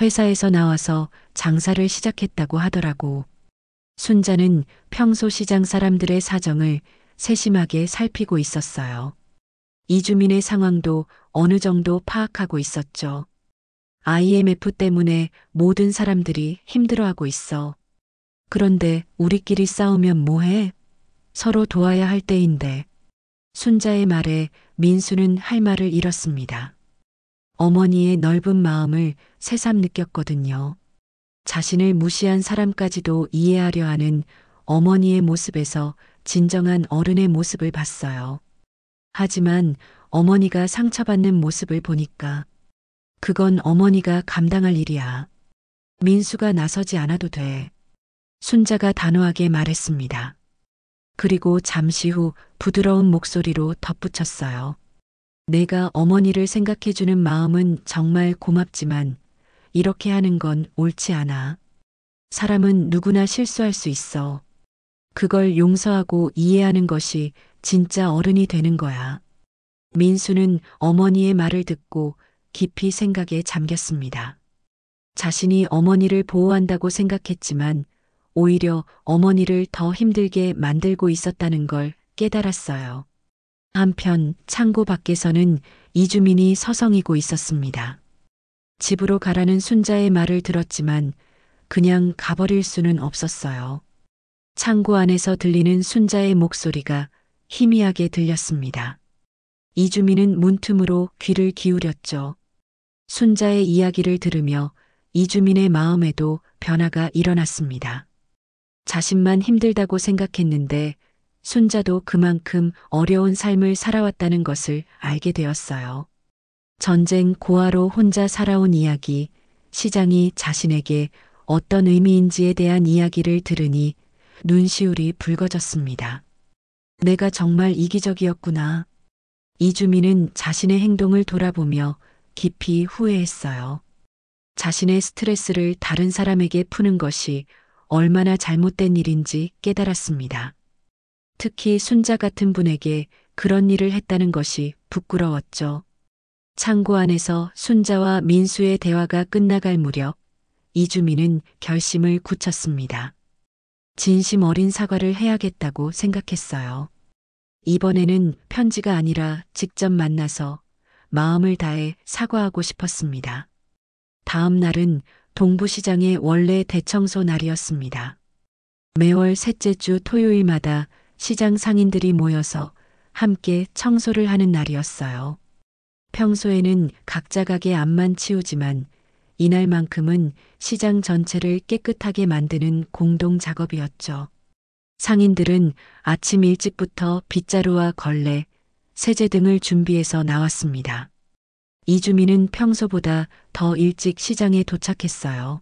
회사에서 나와서 장사를 시작했다고 하더라고. 순자는 평소 시장 사람들의 사정을 세심하게 살피고 있었어요. 이주민의 상황도 어느 정도 파악하고 있었죠. IMF 때문에 모든 사람들이 힘들어하고 있어. 그런데 우리끼리 싸우면 뭐해? 서로 도와야 할 때인데. 순자의 말에 민수는 할 말을 잃었습니다. 어머니의 넓은 마음을 새삼 느꼈거든요. 자신을 무시한 사람까지도 이해하려 하는 어머니의 모습에서 진정한 어른의 모습을 봤어요. 하지만 어머니가 상처받는 모습을 보니까 그건 어머니가 감당할 일이야. 민수가 나서지 않아도 돼. 순자가 단호하게 말했습니다. 그리고 잠시 후 부드러운 목소리로 덧붙였어요. 내가 어머니를 생각해주는 마음은 정말 고맙지만 이렇게 하는 건 옳지 않아. 사람은 누구나 실수할 수 있어. 그걸 용서하고 이해하는 것이 진짜 어른이 되는 거야. 민수는 어머니의 말을 듣고 깊이 생각에 잠겼습니다. 자신이 어머니를 보호한다고 생각했지만 오히려 어머니를 더 힘들게 만들고 있었다는 걸 깨달았어요. 한편 창고 밖에서는 이주민이 서성이고 있었습니다. 집으로 가라는 순자의 말을 들었지만 그냥 가버릴 수는 없었어요. 창고 안에서 들리는 순자의 목소리가 희미하게 들렸습니다. 이주민은 문틈으로 귀를 기울였죠. 순자의 이야기를 들으며 이주민의 마음에도 변화가 일어났습니다. 자신만 힘들다고 생각했는데 순자도 그만큼 어려운 삶을 살아왔다는 것을 알게 되었어요. 전쟁 고아로 혼자 살아온 이야기, 시장이 자신에게 어떤 의미인지에 대한 이야기를 들으니 눈시울이 붉어졌습니다. 내가 정말 이기적이었구나. 이주민은 자신의 행동을 돌아보며 깊이 후회했어요. 자신의 스트레스를 다른 사람에게 푸는 것이 얼마나 잘못된 일인지 깨달았습니다. 특히 순자 같은 분에게 그런 일을 했다는 것이 부끄러웠죠. 창고 안에서 순자와 민수의 대화가 끝나갈 무렵 이주민은 결심을 굳혔습니다. 진심 어린 사과를 해야겠다고 생각했어요. 이번에는 편지가 아니라 직접 만나서 마음을 다해 사과하고 싶었습니다. 다음 날은 동부시장의 원래 대청소 날이었습니다. 매월 셋째 주 토요일마다 시장 상인들이 모여서 함께 청소를 하는 날이었어요. 평소에는 각자 가게 앞만 치우지만 이날만큼은 시장 전체를 깨끗하게 만드는 공동 작업이었죠. 상인들은 아침 일찍부터 빗자루와 걸레, 세제 등을 준비해서 나왔습니다. 이주민은 평소보다 더 일찍 시장에 도착했어요.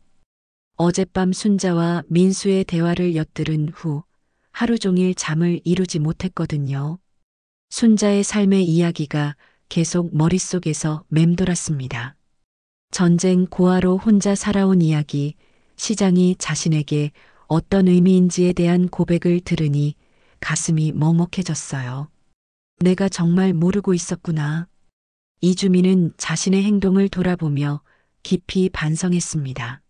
어젯밤 순자와 민수의 대화를 엿들은 후 하루 종일 잠을 이루지 못했거든요. 순자의 삶의 이야기가 계속 머릿속에서 맴돌았습니다. 전쟁 고아로 혼자 살아온 이야기, 시장이 자신에게 어떤 의미인지에 대한 고백을 들으니 가슴이 먹먹해졌어요. 내가 정말 모르고 있었구나. 이주민은 자신의 행동을 돌아보며 깊이 반성했습니다.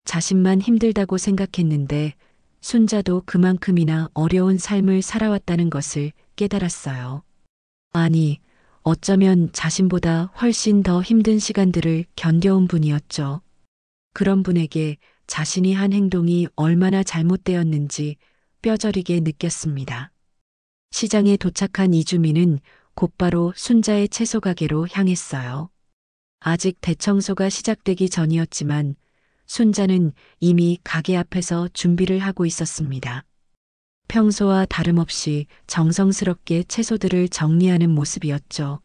자신만 힘들다고 생각했는데 순자도 그만큼이나 어려운 삶을 살아왔다는 것을 깨달았어요. 아니, 어쩌면 자신보다 훨씬 더 힘든 시간들을 견뎌온 분이었죠. 그런 분에게 자신이 한 행동이 얼마나 잘못되었는지 뼈저리게 느꼈습니다. 시장에 도착한 이주민은 곧바로 순자의 채소 가게로 향했어요. 아직 대청소가 시작되기 전이었지만 순자는 이미 가게 앞에서 준비를 하고 있었습니다. 평소와 다름없이 정성스럽게 채소들을 정리하는 모습이었죠.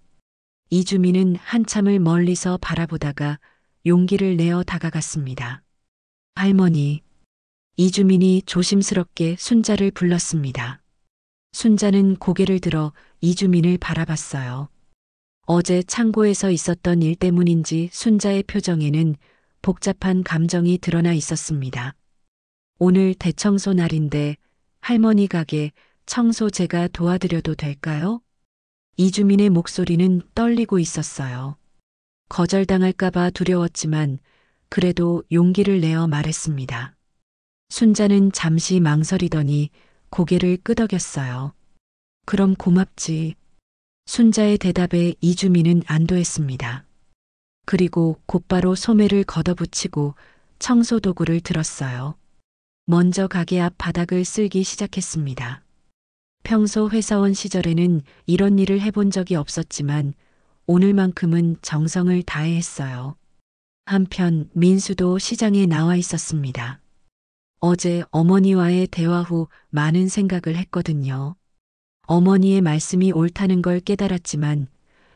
이주민은 한참을 멀리서 바라보다가 용기를 내어 다가갔습니다. 할머니. 이주민이 조심스럽게 순자를 불렀습니다. 순자는 고개를 들어 이주민을 바라봤어요. 어제 창고에서 있었던 일 때문인지 순자의 표정에는 복잡한 감정이 드러나 있었습니다. 오늘 대청소 날인데 할머니 가게 청소 제가 도와드려도 될까요? 이주민의 목소리는 떨리고 있었어요. 거절당할까봐 두려웠지만 그래도 용기를 내어 말했습니다. 순자는 잠시 망설이더니 고개를 끄덕였어요. 그럼 고맙지. 순자의 대답에 이주민은 안도했습니다. 그리고 곧바로 소매를 걷어붙이고 청소 도구를 들었어요. 먼저 가게 앞 바닥을 쓸기 시작했습니다. 평소 회사원 시절에는 이런 일을 해본 적이 없었지만 오늘만큼은 정성을 다해 했어요. 한편 민수도 시장에 나와 있었습니다. 어제 어머니와의 대화 후 많은 생각을 했거든요. 어머니의 말씀이 옳다는 걸 깨달았지만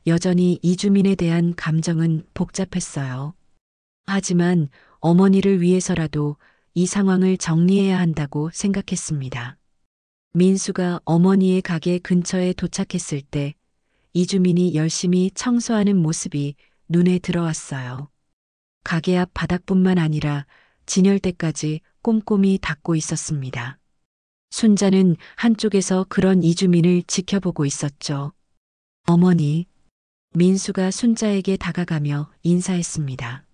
여전히 이주민에 대한 감정은 복잡했어요. 하지만 어머니를 위해서라도 이 상황을 정리해야 한다고 생각했습니다. 민수가 어머니의 가게 근처에 도착했을 때 이주민이 열심히 청소하는 모습이 눈에 들어왔어요. 가게 앞 바닥뿐만 아니라 진열대까지 꼼꼼히 닦고 있었습니다. 순자는 한쪽에서 그런 이주민을 지켜보고 있었죠. 어머니, 민수가 순자에게 다가가며 인사했습니다.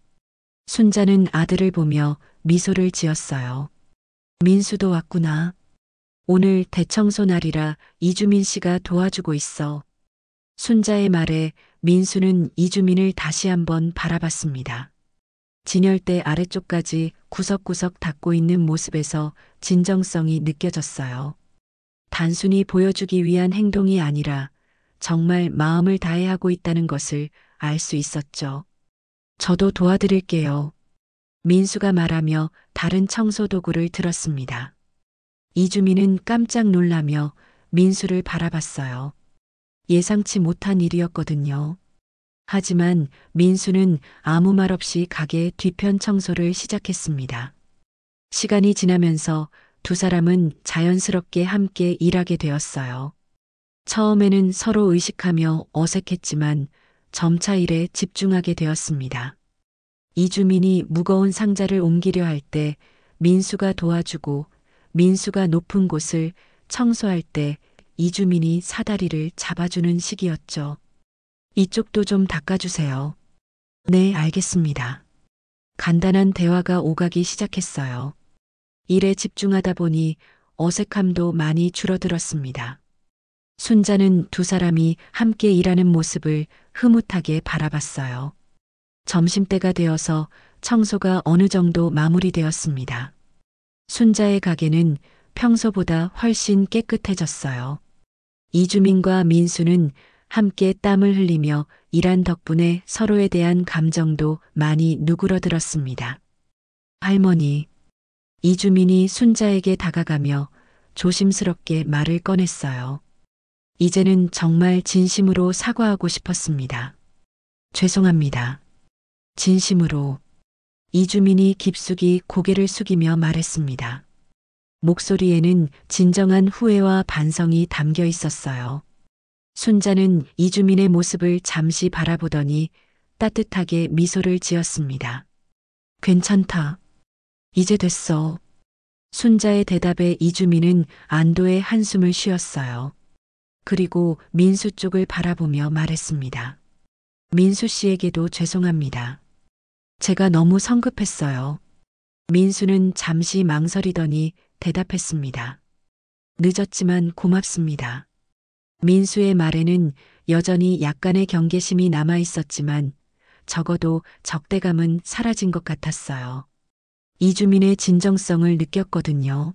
순자는 아들을 보며 미소를 지었어요. 민수도 왔구나. 오늘 대청소 날이라 이주민 씨가 도와주고 있어. 순자의 말에 민수는 이주민을 다시 한번 바라봤습니다. 진열대 아래쪽까지 구석구석 닦고 있는 모습에서 진정성이 느껴졌어요. 단순히 보여주기 위한 행동이 아니라 정말 마음을 다해 하고 있다는 것을 알 수 있었죠. 저도 도와드릴게요. 민수가 말하며 다른 청소 도구를 들었습니다. 이주민은 깜짝 놀라며 민수를 바라봤어요. 예상치 못한 일이었거든요. 하지만 민수는 아무 말 없이 가게 뒤편 청소를 시작했습니다. 시간이 지나면서 두 사람은 자연스럽게 함께 일하게 되었어요. 처음에는 서로 의식하며 어색했지만 점차 일에 집중하게 되었습니다. 이주민이 무거운 상자를 옮기려 할 때 민수가 도와주고 민수가 높은 곳을 청소할 때 이주민이 사다리를 잡아주는 시기였죠. 이쪽도 좀 닦아주세요. 네, 알겠습니다. 간단한 대화가 오가기 시작했어요. 일에 집중하다 보니 어색함도 많이 줄어들었습니다. 순자는 두 사람이 함께 일하는 모습을 흐뭇하게 바라봤어요. 점심때가 되어서 청소가 어느 정도 마무리되었습니다. 순자의 가게는 평소보다 훨씬 깨끗해졌어요. 이주민과 민수는 함께 땀을 흘리며 일한 덕분에 서로에 대한 감정도 많이 누그러들었습니다. 할머니, 이주민이 순자에게 다가가며 조심스럽게 말을 꺼냈어요. 이제는 정말 진심으로 사과하고 싶었습니다. 죄송합니다. 진심으로. 이주민이 깊숙이 고개를 숙이며 말했습니다. 목소리에는 진정한 후회와 반성이 담겨 있었어요. 순자는 이주민의 모습을 잠시 바라보더니 따뜻하게 미소를 지었습니다. 괜찮다. 이제 됐어. 순자의 대답에 이주민은 안도의 한숨을 쉬었어요. 그리고 민수 쪽을 바라보며 말했습니다. 민수 씨에게도 죄송합니다. 제가 너무 성급했어요. 민수는 잠시 망설이더니 대답했습니다. 늦었지만 고맙습니다. 민수의 말에는 여전히 약간의 경계심이 남아 있었지만 적어도 적대감은 사라진 것 같았어요. 이주민의 진정성을 느꼈거든요.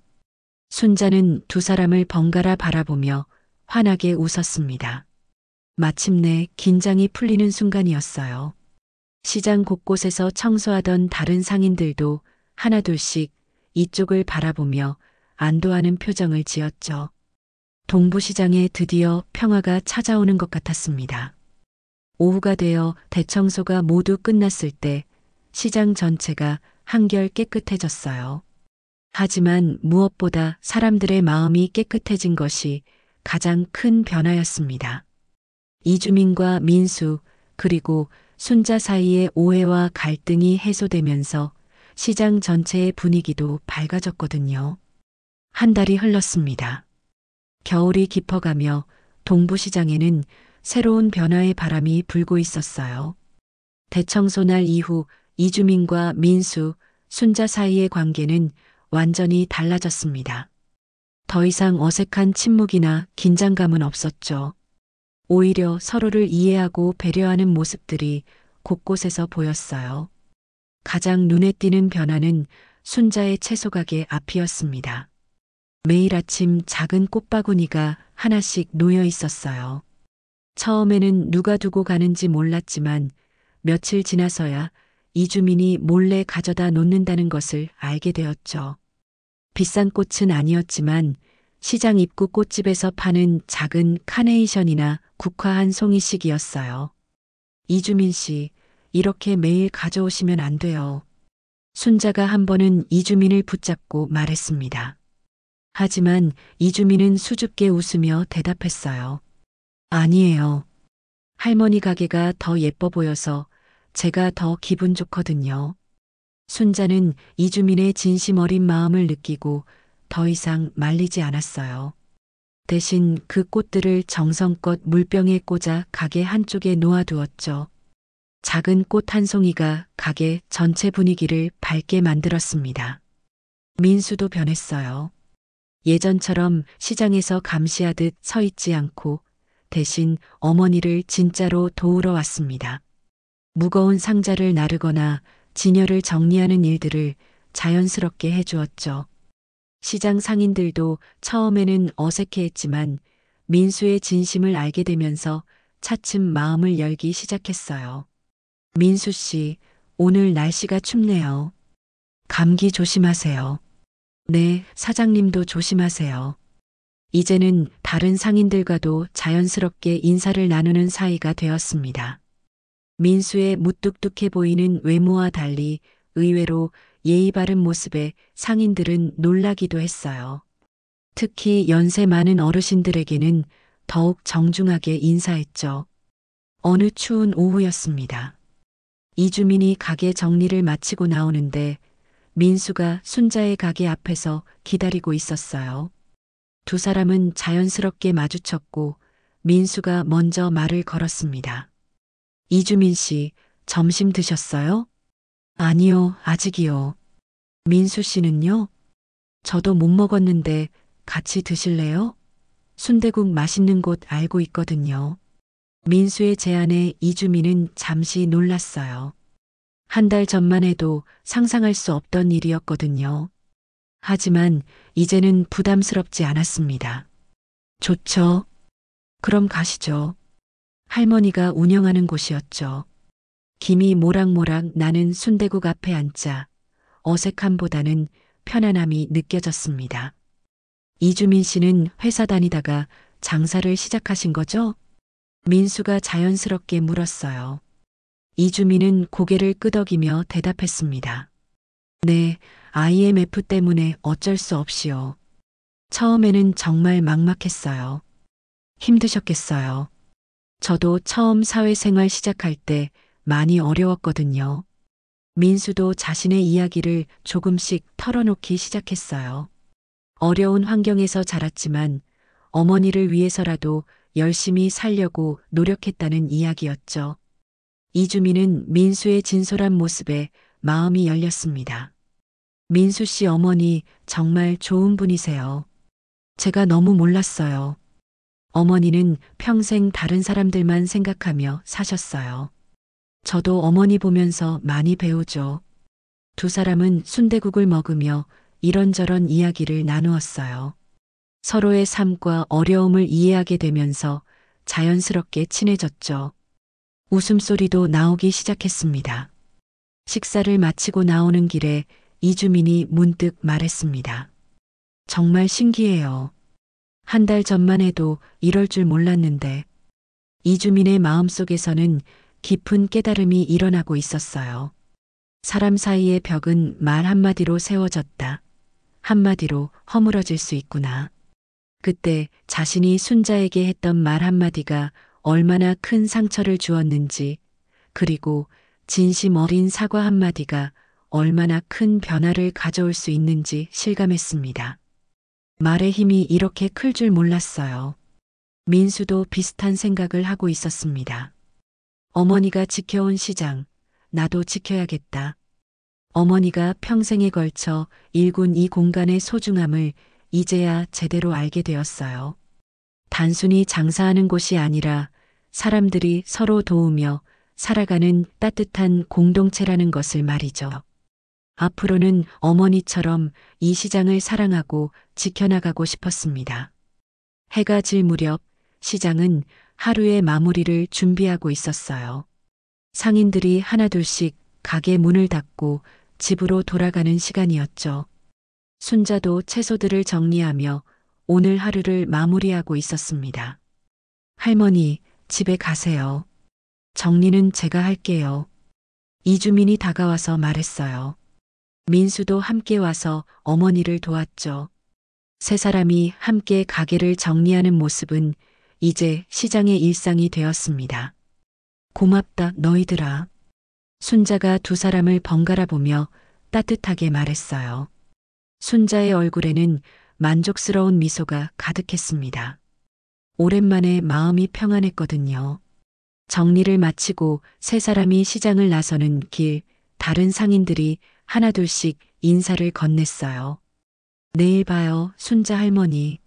순자는 두 사람을 번갈아 바라보며 환하게 웃었습니다. 마침내 긴장이 풀리는 순간이었어요. 시장 곳곳에서 청소하던 다른 상인들도 하나둘씩 이쪽을 바라보며 안도하는 표정을 지었죠. 동부시장에 드디어 평화가 찾아오는 것 같았습니다. 오후가 되어 대청소가 모두 끝났을 때 시장 전체가 한결 깨끗해졌어요. 하지만 무엇보다 사람들의 마음이 깨끗해진 것이 가장 큰 변화였습니다. 이주민과 민수 그리고 순자 사이의 오해와 갈등이 해소되면서 시장 전체의 분위기도 밝아졌거든요. 한 달이 흘렀습니다. 겨울이 깊어가며 동부시장에는 새로운 변화의 바람이 불고 있었어요. 대청소 날 이후 이주민과 민수, 순자 사이의 관계는 완전히 달라졌습니다. 더 이상 어색한 침묵이나 긴장감은 없었죠. 오히려 서로를 이해하고 배려하는 모습들이 곳곳에서 보였어요. 가장 눈에 띄는 변화는 순자의 채소가게 앞이었습니다. 매일 아침 작은 꽃바구니가 하나씩 놓여 있었어요. 처음에는 누가 두고 가는지 몰랐지만 며칠 지나서야 이주민이 몰래 가져다 놓는다는 것을 알게 되었죠. 비싼 꽃은 아니었지만 시장 입구 꽃집에서 파는 작은 카네이션이나 국화한 송이씩이었어요. 이주민 씨, 이렇게 매일 가져오시면 안 돼요. 순자가 한 번은 이주민을 붙잡고 말했습니다. 하지만 이주민은 수줍게 웃으며 대답했어요. 아니에요. 할머니 가게가 더 예뻐 보여서 제가 더 기분 좋거든요. 순자는 이주민의 진심 어린 마음을 느끼고 더 이상 말리지 않았어요. 대신 그 꽃들을 정성껏 물병에 꽂아 가게 한쪽에 놓아두었죠. 작은 꽃 한 송이가 가게 전체 분위기를 밝게 만들었습니다. 민수도 변했어요. 예전처럼 시장에서 감시하듯 서 있지 않고 대신 어머니를 진짜로 도우러 왔습니다. 무거운 상자를 나르거나 진열을 정리하는 일들을 자연스럽게 해주었죠. 시장 상인들도 처음에는 어색해했지만 민수의 진심을 알게 되면서 차츰 마음을 열기 시작했어요. 민수 씨, 오늘 날씨가 춥네요. 감기 조심하세요. 네, 사장님도 조심하세요. 이제는 다른 상인들과도 자연스럽게 인사를 나누는 사이가 되었습니다. 민수의 무뚝뚝해 보이는 외모와 달리 의외로 예의 바른 모습에 상인들은 놀라기도 했어요. 특히 연세 많은 어르신들에게는 더욱 정중하게 인사했죠. 어느 추운 오후였습니다. 이주민이 가게 정리를 마치고 나오는데 민수가 순자의 가게 앞에서 기다리고 있었어요. 두 사람은 자연스럽게 마주쳤고 민수가 먼저 말을 걸었습니다. 이주민 씨, 점심 드셨어요? 아니요, 아직이요. 민수 씨는요? 저도 못 먹었는데 같이 드실래요? 순대국 맛있는 곳 알고 있거든요. 민수의 제안에 이주민은 잠시 놀랐어요. 한 달 전만 해도 상상할 수 없던 일이었거든요. 하지만 이제는 부담스럽지 않았습니다. 좋죠. 그럼 가시죠. 할머니가 운영하는 곳이었죠. 김이 모락모락 나는 순대국 앞에 앉자 어색함보다는 편안함이 느껴졌습니다. 이주민 씨는 회사 다니다가 장사를 시작하신 거죠? 민수가 자연스럽게 물었어요. 이주민은 고개를 끄덕이며 대답했습니다. 네, IMF 때문에 어쩔 수 없이요. 처음에는 정말 막막했어요. 힘드셨겠어요. 저도 처음 사회생활 시작할 때 많이 어려웠거든요. 민수도 자신의 이야기를 조금씩 털어놓기 시작했어요. 어려운 환경에서 자랐지만 어머니를 위해서라도 열심히 살려고 노력했다는 이야기였죠. 이주민은 민수의 진솔한 모습에 마음이 열렸습니다. 민수 씨 어머니 정말 좋은 분이세요. 제가 너무 몰랐어요. 어머니는 평생 다른 사람들만 생각하며 사셨어요. 저도 어머니 보면서 많이 배우죠. 두 사람은 순대국을 먹으며 이런저런 이야기를 나누었어요. 서로의 삶과 어려움을 이해하게 되면서 자연스럽게 친해졌죠. 웃음소리도 나오기 시작했습니다. 식사를 마치고 나오는 길에 이주민이 문득 말했습니다. 정말 신기해요. 한 달 전만 해도 이럴 줄 몰랐는데 이주민의 마음속에서는 깊은 깨달음이 일어나고 있었어요. 사람 사이의 벽은 말 한마디로 세워졌다. 한마디로 허물어질 수 있구나. 그때 자신이 순자에게 했던 말 한마디가 얼마나 큰 상처를 주었는지, 그리고 진심 어린 사과 한마디가 얼마나 큰 변화를 가져올 수 있는지 실감했습니다. 말의 힘이 이렇게 클 줄 몰랐어요. 민수도 비슷한 생각을 하고 있었습니다. 어머니가 지켜온 시장, 나도 지켜야겠다. 어머니가 평생에 걸쳐 일군 이 공간의 소중함을 이제야 제대로 알게 되었어요. 단순히 장사하는 곳이 아니라 사람들이 서로 도우며 살아가는 따뜻한 공동체라는 것을 말이죠. 앞으로는 어머니처럼 이 시장을 사랑하고 지켜나가고 싶었습니다. 해가 질 무렵 시장은 하루의 마무리를 준비하고 있었어요. 상인들이 하나둘씩 가게 문을 닫고 집으로 돌아가는 시간이었죠. 순자도 채소들을 정리하며 오늘 하루를 마무리하고 있었습니다. 할머니, 집에 가세요. 정리는 제가 할게요. 이주민이 다가와서 말했어요. 민수도 함께 와서 어머니를 도왔죠. 세 사람이 함께 가게를 정리하는 모습은 이제 시장의 일상이 되었습니다. 고맙다, 너희들아. 순자가 두 사람을 번갈아 보며 따뜻하게 말했어요. 순자의 얼굴에는 만족스러운 미소가 가득했습니다. 오랜만에 마음이 평안했거든요. 정리를 마치고 세 사람이 시장을 나서는 길, 다른 상인들이 하나둘씩 인사를 건넸어요. 내일 봐요, 순자 할머니.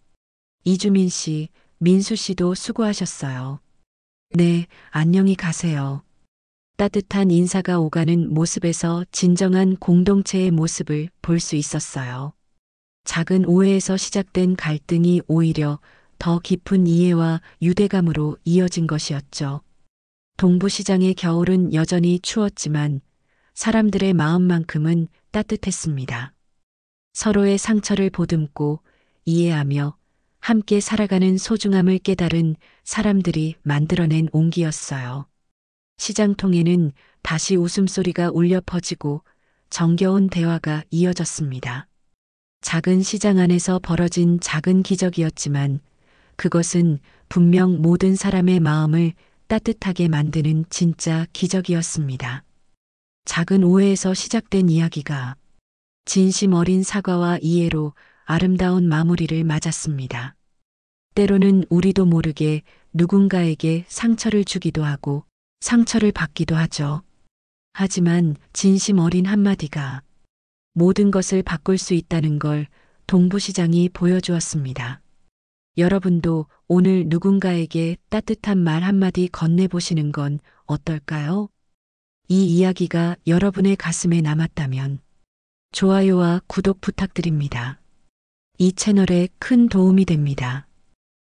이주민 씨, 민수 씨도 수고하셨어요. 네, 안녕히 가세요. 따뜻한 인사가 오가는 모습에서 진정한 공동체의 모습을 볼 수 있었어요. 작은 오해에서 시작된 갈등이 오히려 더 깊은 이해와 유대감으로 이어진 것이었죠. 동부시장의 겨울은 여전히 추웠지만 사람들의 마음만큼은 따뜻했습니다. 서로의 상처를 보듬고 이해하며 함께 살아가는 소중함을 깨달은 사람들이 만들어낸 온기였어요. 시장통에는 다시 웃음소리가 울려 퍼지고 정겨운 대화가 이어졌습니다. 작은 시장 안에서 벌어진 작은 기적이었지만 그것은 분명 모든 사람의 마음을 따뜻하게 만드는 진짜 기적이었습니다. 작은 오해에서 시작된 이야기가 진심 어린 사과와 이해로 아름다운 마무리를 맞았습니다. 때로는 우리도 모르게 누군가에게 상처를 주기도 하고 상처를 받기도 하죠. 하지만 진심 어린 한마디가 모든 것을 바꿀 수 있다는 걸 동부시장이 보여주었습니다. 여러분도 오늘 누군가에게 따뜻한 말 한마디 건네보시는 건 어떨까요? 이 이야기가 여러분의 가슴에 남았다면 좋아요와 구독 부탁드립니다. 이 채널에 큰 도움이 됩니다.